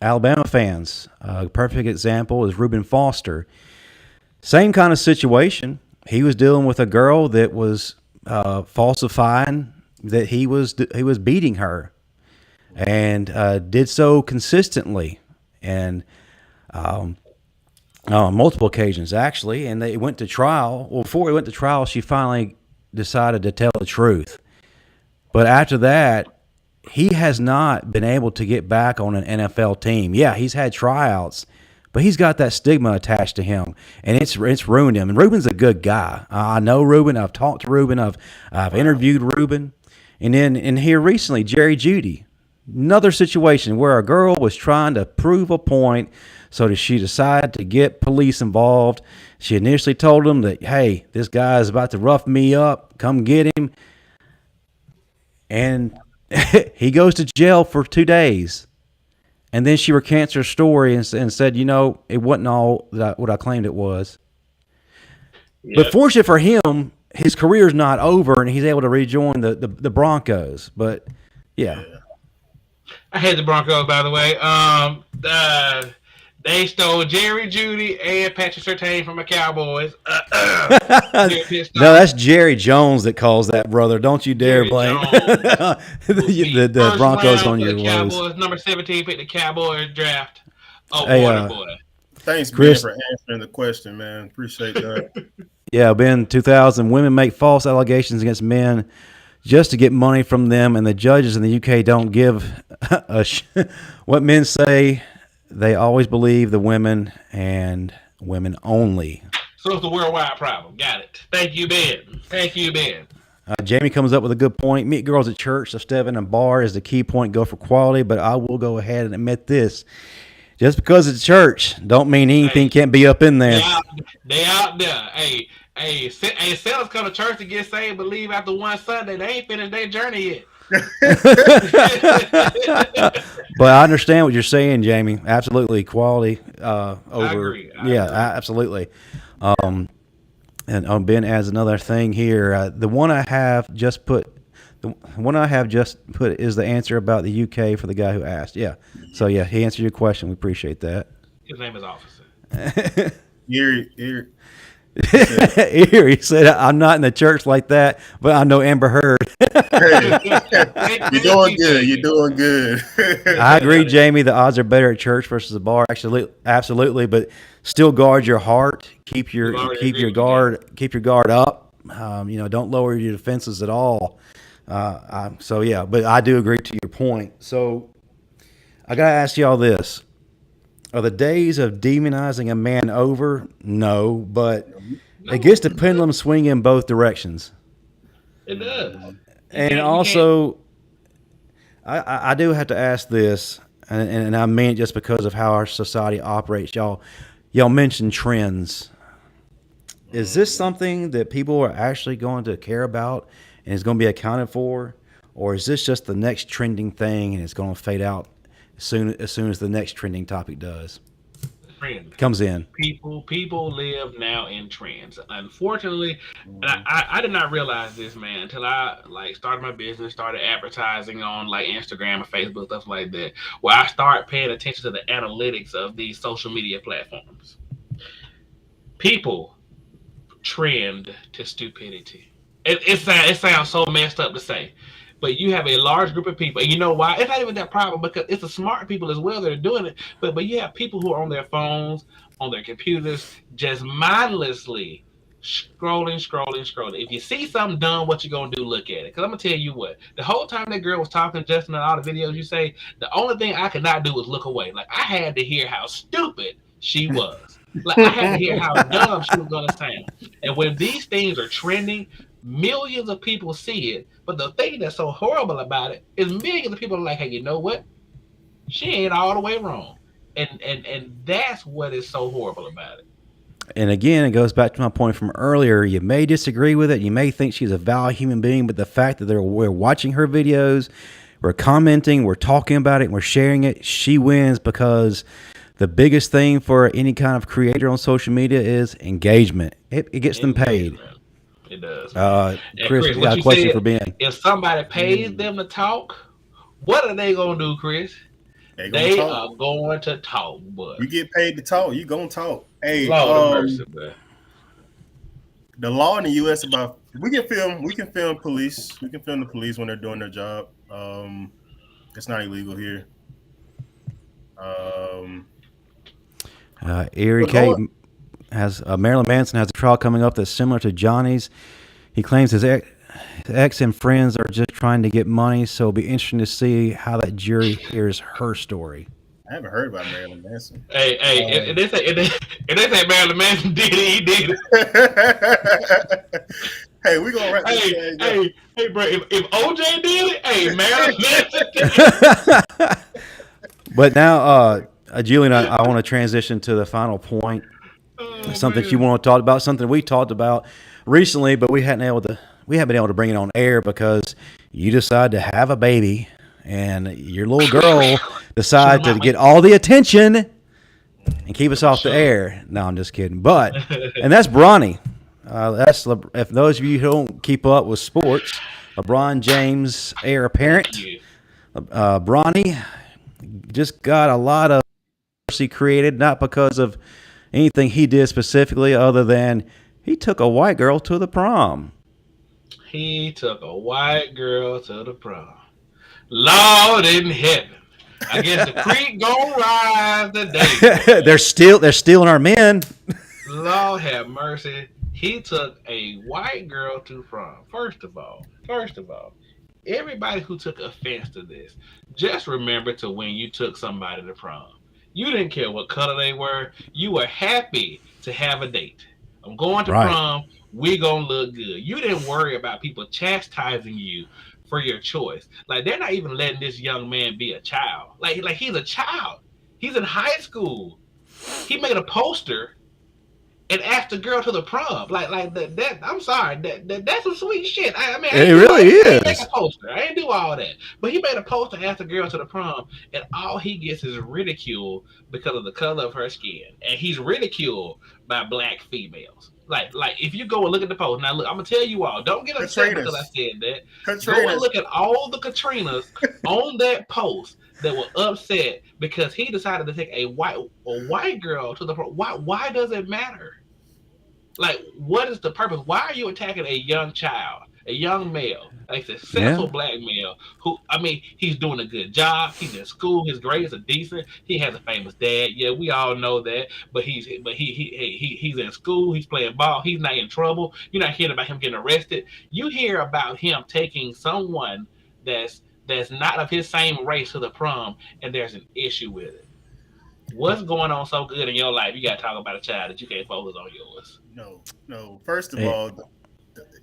Alabama fans. A perfect example is Reuben Foster. Same kind of situation. He was dealing with a girl that was falsifying that he was beating her, and did so consistently, and on multiple occasions actually. And they went to trial. Well, before he went to trial, she finally decided to tell the truth. But after that, he has not been able to get back on an NFL team. Yeah, he's had tryouts, but he's got that stigma attached to him, and it's ruined him. And Reuben's a good guy. I know Reuben. I've talked to Reuben. I've interviewed Reuben. And then here recently, Jerry Judy, another situation where a girl was trying to prove a point, so that she decided to get police involved. She initially told them that, hey, this guy is about to rough me up. Come get him. And he goes to jail for 2 days. And then she recants her story and said, it wasn't all what I claimed it was. Yep. But fortunate for him, his career's not over, and he's able to rejoin the Broncos. But, yeah. I hate the Broncos, by the way. They stole Jerry Judy and Patrick Surtain from the Cowboys. No, that's Jerry Jones that calls that, brother. Don't you dare blame the Broncos on your Cowboys. Number 17 picked the Cowboys draft. Boy. Thanks, Chris, Ben, for answering the question, man. Appreciate that. Yeah, Ben, 2000, women make false allegations against men just to get money from them, and the judges in the UK don't give what men say. They always believe the women and women only. So it's a worldwide problem. Got it. Thank you, Ben. Jamie comes up with a good point. Meet girls at church, so Steven and bar is the key point. Go for quality, but I will go ahead and admit this. Just because it's church, don't mean anything Hey, can't be up in there. they out there. Hey, sellers come to church to get saved, but leave after one Sunday. They ain't finished their journey yet. But I understand what you're saying, Jamie. Absolutely, equality I over. agree. Yeah, absolutely. Um, and Ben adds another thing here. The one I have just put. The one I have just put is the answer about the UK for the guy who asked. Yeah. So yeah, he answered your question. We appreciate that. His name is Officer. Here. Here, he said, "I'm not in the church like that, but I know Amber Heard." Hey, you're doing good. You're doing good. I agree, Jamie. The odds are better at church versus a bar. Actually, absolutely, but still guard your heart. Keep your guard up. Don't lower your defenses at all. So yeah, but I do agree to your point. So I gotta ask y'all this: are the days of demonizing a man over? No, but it gets the pendulum swinging in both directions. It does. And also, I do have to ask this, and I mean it just because of how our society operates. Y'all mentioned trends. Is this something that people are actually going to care about and is going to be accounted for, or is this just the next trending thing and it's going to fade out as soon as the next trending topic comes in? People live now in trends. Unfortunately, I did not realize this, man, until I started my business, started advertising on Instagram and Facebook, stuff like that, where I started paying attention to the analytics of these social media platforms. People trend to stupidity. It sounds so messed up to say, but you have a large group of people, and you know why? It's not even that problem because it's the smart people as well that are doing it. But you have people who are on their phones, on their computers, just mindlessly scrolling. If you see something dumb, what you gonna do? Look at it. Because I'm gonna tell you what. The whole time that girl was talking, Justin, and all the videos you say, the only thing I could not do was look away. I had to hear how stupid she was. I had to hear how dumb she was gonna sound. And when these things are trending, millions of people see it. But the thing that's so horrible about it is millions of people are like, hey, you know what? She ain't all the way wrong. And that's what is so horrible about it. And again, it goes back to my point from earlier. You may disagree with it. You may think she's a valid human being, but the fact that we're watching her videos, we're commenting, we're talking about it, and we're sharing it, she wins because the biggest thing for any kind of creator on social media is engagement. It gets them paid. It does. Chris, you got a question for Ben. If somebody pays them to talk, what are they going to do, Chris? They are going to talk, but you get paid to talk, you gonna talk. Hey, mercy, the law in the U.S. about we can film police. We can film the police when they're doing their job. It's not illegal here. Erie Kate has Marilyn Manson has a trial coming up that's similar to Johnny's. He claims his ex and friends are just trying to get money, so it'll be interesting to see how that jury hears her story. I haven't heard about Marilyn Manson. Hey, if they say Marilyn Manson did it, he did it. Hey, we gonna wrap this thing up. Hey, bro, if OJ did it, hey, Marilyn Manson did it. But now, Julian, I want to transition to the final point. Something you want to talk about, something we talked about recently, but we haven't been able to bring it on air because you decide to have a baby and your little girl decide to get all the attention and keep us off the air. No, I'm just kidding. But and that's Bronny. That's if those of you who don't keep up with sports, LeBron James heir apparent. Bronny just got a lot of mercy created, not because of anything he did specifically, other than he took a white girl to the prom. He took a white girl to the prom. Lord in heaven. I guess the creek gonna rise today. They're stealing our men. Lord have mercy. He took a white girl to prom. First of all, everybody who took offense to this, just remember to when you took somebody to prom. You didn't care what color they were. You were happy to have a date. I'm going to prom. We gonna look good. You didn't worry about people chastising you for your choice. They're not even letting this young man be a child. Like he's a child. He's in high school. He made a poster and asked the girl to the prom. Like that I'm sorry, that's some sweet shit. I mean, It really I ain't make a is. poster. I ain't do all that. But he made a poster and asked the girl to the prom, and all he gets is ridicule because of the color of her skin. And he's ridiculed by black females. Like if you go and look at the post, now look, I'm gonna tell you all, don't get upset because I said that. Go and look at all the Katrinas on that post that were upset because he decided to take a white girl to the prom. Why does it matter? Like, what is the purpose? Why are you attacking a young child, a young male, a successful black male who, I mean, he's doing a good job. He's in school. His grades are decent. He has a famous dad. Yeah, we all know that. But he's in school. He's playing ball. He's not in trouble. You're not hearing about him getting arrested. You hear about him taking someone that's not of his same race to the prom, and there's an issue with it. What's going on so good in your life? You got to talk about a child that you can't focus on yours. No. First of all,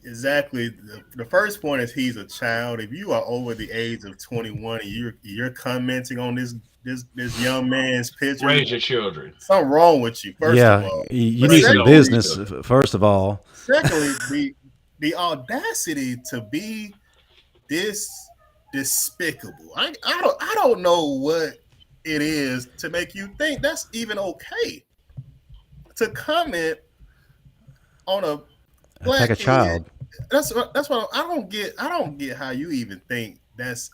exactly. The first point is he's a child. If you are over the age of 21 and you're commenting on this young man's picture, raise your children. Something wrong with you. First of all, you need some business. First of all, secondly, the audacity to be this despicable. I don't know what it is to make you think that's even okay to comment on a black like a child. That's what I don't get. I don't get how you even think that's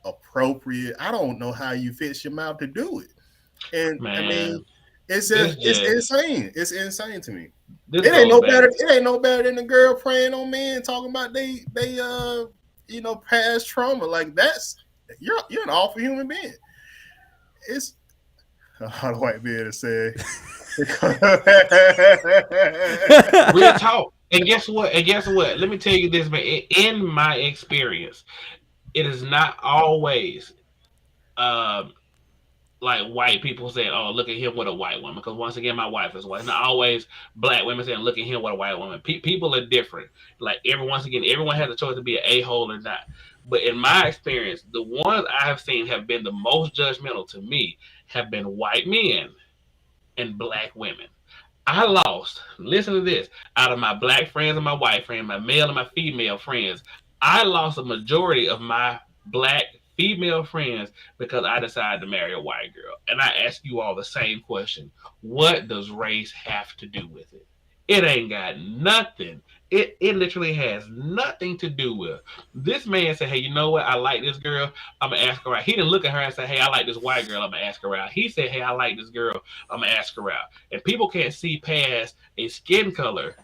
appropriate. I don't know how you fix your mouth to do it. And man, I mean, it's insane. It's insane to me. It ain't no better than the girl preying on men talking about they past trauma. Like you're an awful human being. It's how do I be able to say? Real talk. And guess what? Let me tell you this, man. In my experience, it is not always like white people saying, "Oh, look at him with a white woman." Because once again, my wife is white. It's not always black women saying, "Look at him with a white woman." People are different. Like everyone has a choice to be an a-hole or not. But in my experience, the ones I have seen have been the most judgmental to me have been white men and black women. I lost, listen to this, out of my black friends and my white friends, my male and my female friends, I lost a majority of my black female friends because I decided to marry a white girl. And I ask you all the same question. What does race have to do with it? It ain't got nothing. It literally has nothing to do with. This man said, "Hey, you know what? I like this girl. I'm going to ask her out." He didn't look at her and say, "Hey, I like this white girl. I'm going to ask her out." He said, "Hey, I like this girl. I'm going to ask her out." And people can't see past a skin color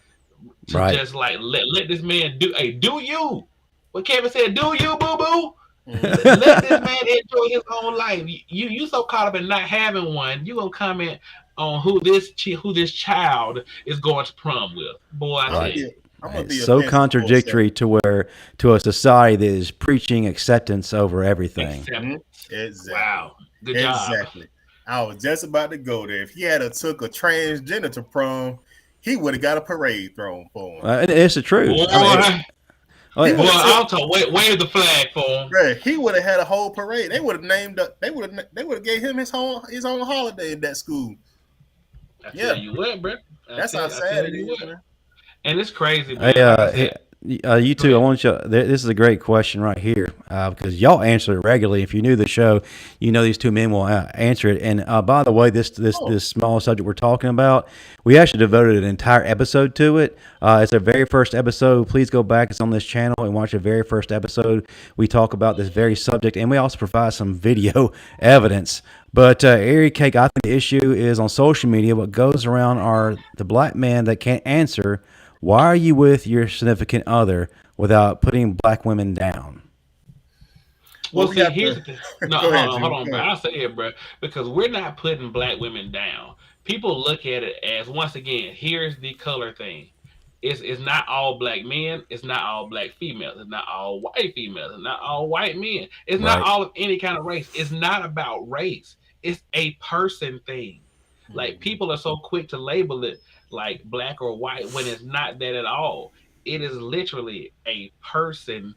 to just like let this man do. Hey, do you? What Kevin said, do you, boo-boo? Let this man enjoy his own life. You so caught up in not having one, you gonna comment on who this child is going to prom with. Boy, I tell you. It's so contradictory to a society that is preaching acceptance over everything. Exactly. Wow. Good job. Exactly. I was just about to go there. If he had took a transgender to prom, he would have got a parade thrown for him. It's the truth. I'll talk. Wave the flag for him. Right. He would have had a whole parade. They would have named up. They would have gave him his own holiday in that school. I tell you what, bro. That's how sad it is, man. And it's crazy, man. You two, I want you. This is a great question right here because y'all answer it regularly. If you knew the show, you know these two men will answer it. And by the way, this small subject we're talking about, we actually devoted an entire episode to it. It's our very first episode. Please go back. It's on this channel and watch the very first episode. We talk about this very subject, and we also provide some video evidence. But Airy Cake, I think the issue is on social media. What goes around are the black men that can't answer. Why are you with your significant other without putting black women down? Well, see, here's the thing. No, hold on, bro. I'll say it, bro. Because we're not putting black women down. People look at it as, once again, here's the color thing. It's not all black men. It's not all black females. It's not all white females. It's not all white men. It's not all of any kind of race. It's not about race. It's a person thing. Like, people are so quick to label it like black or white when it's not that at all. It is literally a person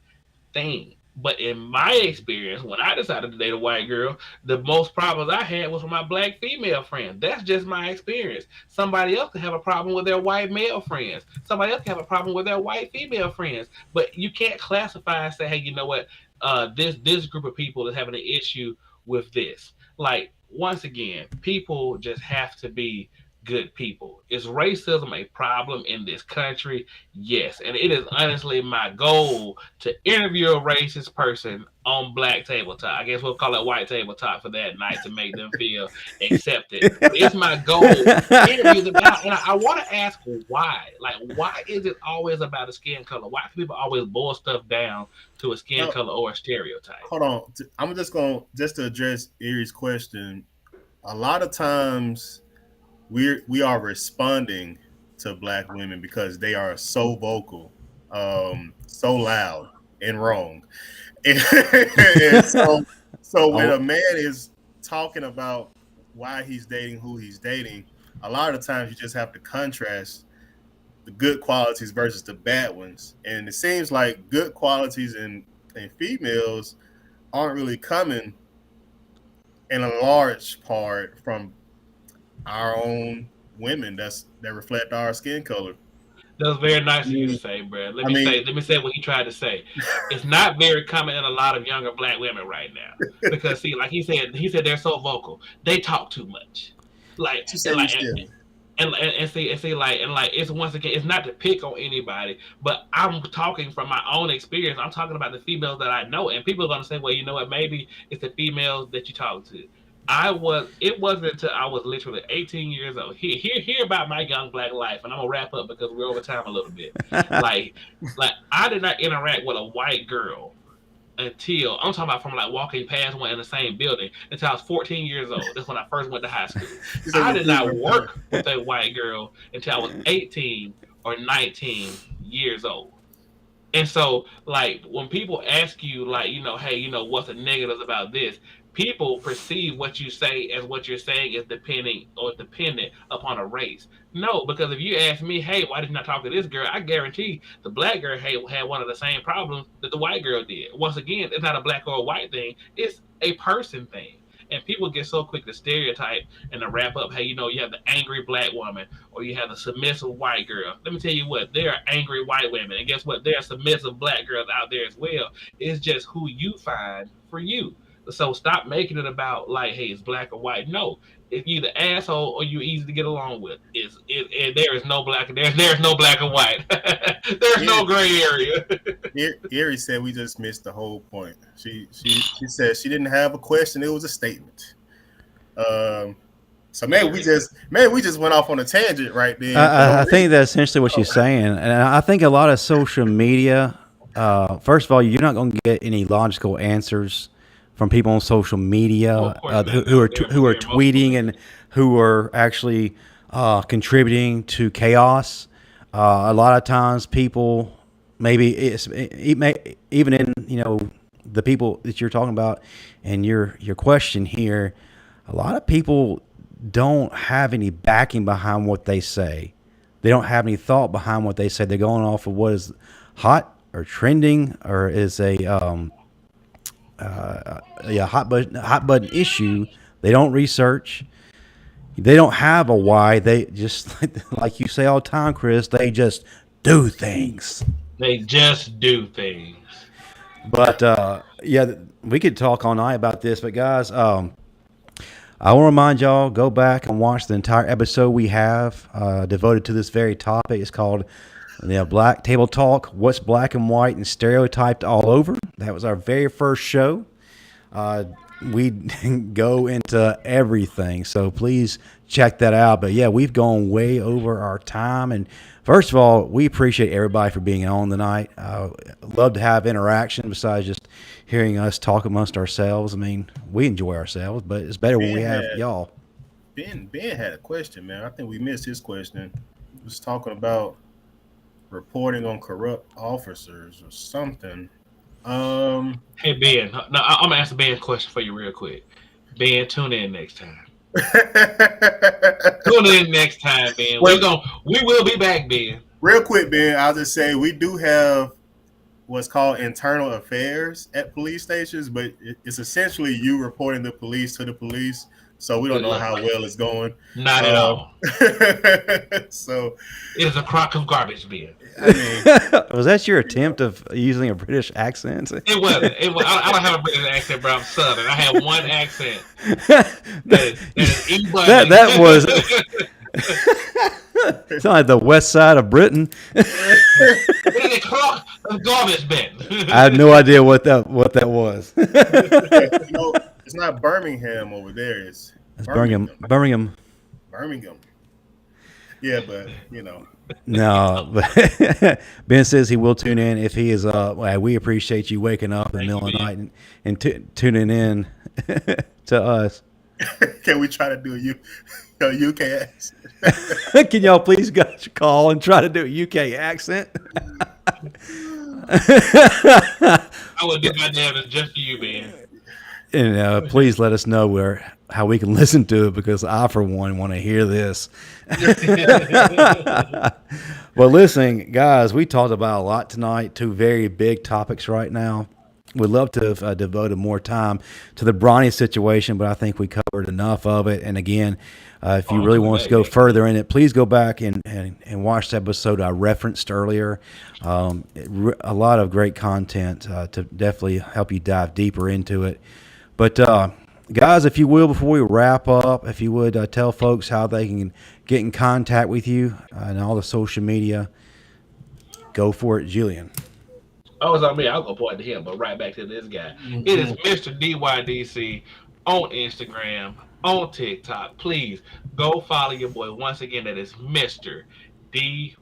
thing. But in my experience, when I decided to date a white girl, the most problems I had was with my black female friends. That's just my experience. Somebody else could have a problem with their white male friends. Somebody else could have a problem with their white female friends. But you can't classify and say, hey, you know what? This group of people is having an issue with this. Like, once again, people just have to be good people. Is racism a problem in this country? Yes. And it is honestly my goal to interview a racist person on Black Tabletop. I guess we'll call it White Tabletop for that night to make them feel accepted. But it's my goal to interview them out. And I want to ask why. Like, why is it always about a skin color? Why do people always boil stuff down to a skin color or a stereotype? Hold on. I'm just going to address Erie's question. A lot of times we are responding to black women because they are so vocal, so loud and wrong. And so when a man is talking about why he's dating who he's dating, a lot of times you just have to contrast the good qualities versus the bad ones. And it seems like good qualities in females aren't really coming in a large part from our own women that reflect our skin color. That was very nice of you to say, bro. Let me say what he tried to say. It's not very common in a lot of younger black women right now because see, like he said they're so vocal. They talk too much. Like and it's once again, it's not to pick on anybody, but I'm talking from my own experience. I'm talking about the females that I know, and people are gonna say, well, you know what? Maybe it's the females that you talk to. It wasn't until I was literally 18 years old. Hear about my young black life, and I'm gonna wrap up because we're over time a little bit. like I did not interact with a white girl until I'm talking about from like walking past one in the same building until I was 14 years old. That's when I first went to high school. I did not work with a white girl until I was 18 or 19 years old. And so, like, when people ask you, like, you know, hey, you know, what's the negatives about this? People perceive what you say as what you're saying is dependent upon a race. No, because if you ask me, hey, why did you not talk to this girl? I guarantee the black girl had one of the same problems that the white girl did. Once again, it's not a black or a white thing. It's a person thing. And people get so quick to stereotype and to wrap up, hey, you know, you have the angry black woman or you have the submissive white girl. Let me tell you what, there are angry white women. And guess what? There are submissive black girls out there as well. It's just who you find for you. So stop making it about like, hey, it's black or white. No, it's either asshole or you're easy to get along with. There is no black. There's no black and white. There's no gray area. Erie said we just missed the whole point. She said she didn't have a question. It was a statement. So maybe we just went off on a tangent right there. I think that's essentially what she's saying, and I think a lot of social media. First of all, you're not going to get any logical answers from people on social media who are tweeting and who are actually contributing to chaos. A lot of times, people even in the people that you're talking about and your question here, a lot of people don't have any backing behind what they say. They don't have any thought behind what they say. They're going off of what is hot or trending or is a hot button issue. They don't research. They don't have a why. They just, like you say all the time, Chris, they just do things. They just do things. But we could talk all night about this. But guys, I want to remind y'all, go back and watch the entire episode we have devoted to this very topic. It's called Black Table Talk, What's Black and White and Stereotyped All Over. That was our very first show. We go into everything, so please check that out. But yeah, we've gone way over our time. And first of all, we appreciate everybody for being on tonight. Love to have interaction besides just hearing us talk amongst ourselves. I mean, we enjoy ourselves, but it's better when we have y'all. Ben had a question, man. I think we missed his question. He was talking about reporting on corrupt officers or something. Hey Ben, no, I'm gonna answer Ben's question for you real quick. Ben, tune in next time. Tune in next time, Ben. We will be back, Ben. Real quick, Ben. I'll just say we do have what's called internal affairs at police stations, but it's essentially you reporting the police to the police. So we don't know how well it's going. Not at all. So it's a crock of garbage bin. I mean, was that your attempt of using a British accent? It wasn't. I don't have a British accent, bro. I'm Southern. I have one accent. That was. It's not like the west side of Britain. It's a crock of garbage bin. I have no idea what that was. It's not Birmingham over there. It's Birmingham. Birmingham. Yeah, but No, but Ben says he will tune in if he is. We appreciate you waking up in the middle of the night and tuning in to us. Can we try to do a UK accent? Can y'all please guys call and try to do a UK accent? I would do my damnedest just for you, man. And please let us know how we can listen to it, because I, for one, want to hear this. Well, listen, guys, we talked about a lot tonight, two very big topics right now. We'd love to have devoted more time to the Bronny situation, but I think we covered enough of it. And again, if you really want us to go further in it, please go back and watch the episode I referenced earlier. A lot of great content to definitely help you dive deeper into it. But guys, if you will, before we wrap up, if you would tell folks how they can get in contact with you and all the social media, go for it, Julian. Oh, it's on me. I'll go point to him, but right back to this guy. Mm-hmm. It is Mr. DYDC on Instagram, on TikTok. Please go follow your boy. Once again, that is Mr. DYDC.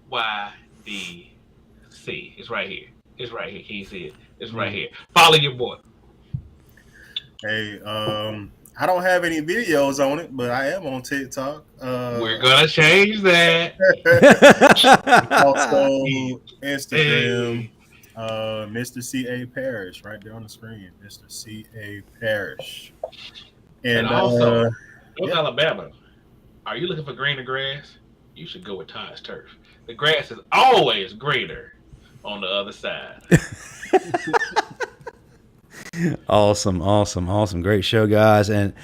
It's right here. It's right here. He's it. It's right here. Follow your boy. Hey, I don't have any videos on it, but I am on TikTok. We're gonna change that. Also, Instagram. Hey. Mr. C.A. Parrish, right there on the screen. Mr. C.A. Parrish. And also, North Alabama, are you looking for greener grass? You should go with Todd's Turf. The grass is always greener on the other side. Awesome. Great show, guys. And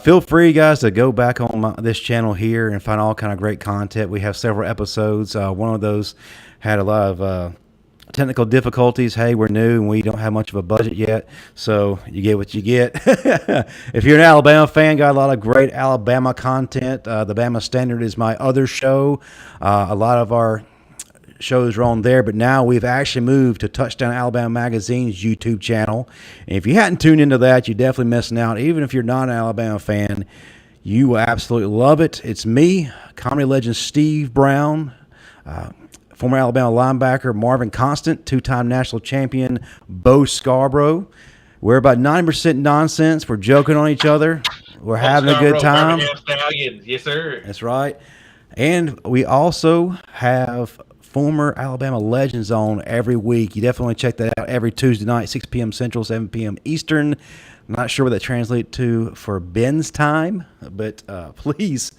feel free, guys, to go back on this channel here and find all kind of great content. We have several episodes. One of those had a lot of technical difficulties. Hey, we're new and we don't have much of a budget yet, so you get what you get. If you're an Alabama fan, got a lot of great Alabama content. The Bama Standard is my other show. A lot of our shows are on there, but now we've actually moved to Touchdown Alabama Magazine's YouTube channel. And if you hadn't tuned into that, you're definitely missing out. Even if you're not an Alabama fan, you will absolutely love it. It's me, comedy legend Steve Brown, former Alabama linebacker Marvin Constant, two-time national champion Bo Scarborough. We're about 90% nonsense. We're joking on each other. We're having a good time. Yes, sir. That's right. And we also have former Alabama legends on every week. You definitely want to check that out every Tuesday night, 6 p.m. Central, 7 p.m. Eastern. I'm not sure what that translates to for Ben's time, but please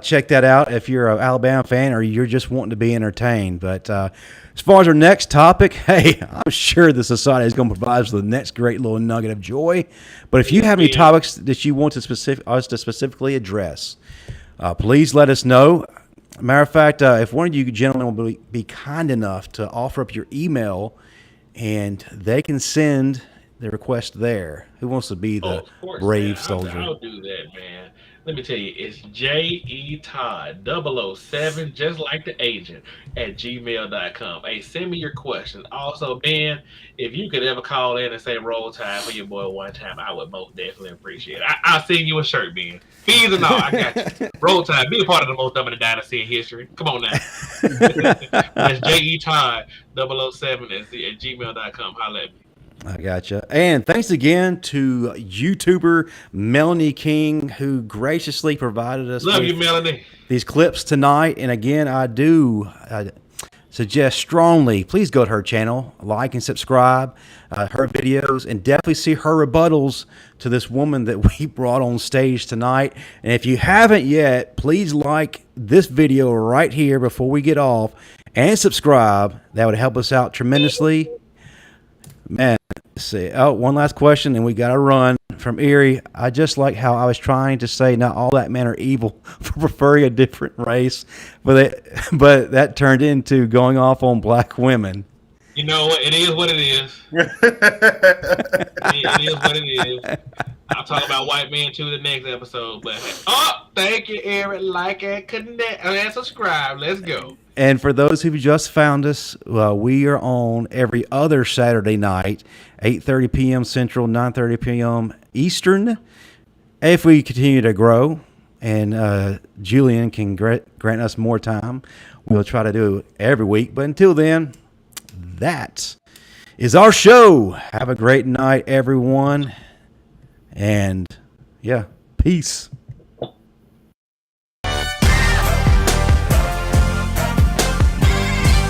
check that out if you're an Alabama fan or you're just wanting to be entertained. But as far as our next topic, hey, I'm sure the society is going to provide us with the next great little nugget of joy. But if you have any topics that you want us to specifically address, please let us know. Matter of fact, if one of you gentlemen will be kind enough to offer up your email, and they can send the request there. Who wants to be the brave soldier? I'll do that, man. Let me tell you, it's J.E. Todd 007, just like the agent, at gmail.com. Hey, send me your questions. Also, Ben, if you could ever call in and say roll tide for your boy one time, I would most definitely appreciate it. I'll send you a shirt, Ben. Fees and all, I got you. Roll tide, be a part of the most dominant dynasty in history. Come on now. That's J.E. Todd 007 at gmail.com. Holla at me. I gotcha. And thanks again to YouTuber Melanie King, who graciously provided us Love you, Melanie. These clips tonight. And again, I do suggest strongly, please go to her channel, like and subscribe her videos, and definitely see her rebuttals to this woman that we brought on stage tonight. And if you haven't yet, please like this video right here before we get off and subscribe. That would help us out tremendously. Man, let's see. Oh, one last question, and we got to run from Erie. I just like how I was trying to say not all that men are evil for preferring a different race, but that turned into going off on black women. You know what? It is what it is. It is what it is. I'll talk about white men too the next episode. But thank you, Eric. Like and connect and subscribe. Let's go. And for those who just found us, we are on every other Saturday night, 8:30 p.m. Central, 9:30 p.m. Eastern. If we continue to grow and Julian can grant us more time, we'll try to do it every week. But until then, that is our show. Have a great night, everyone. And, yeah, peace.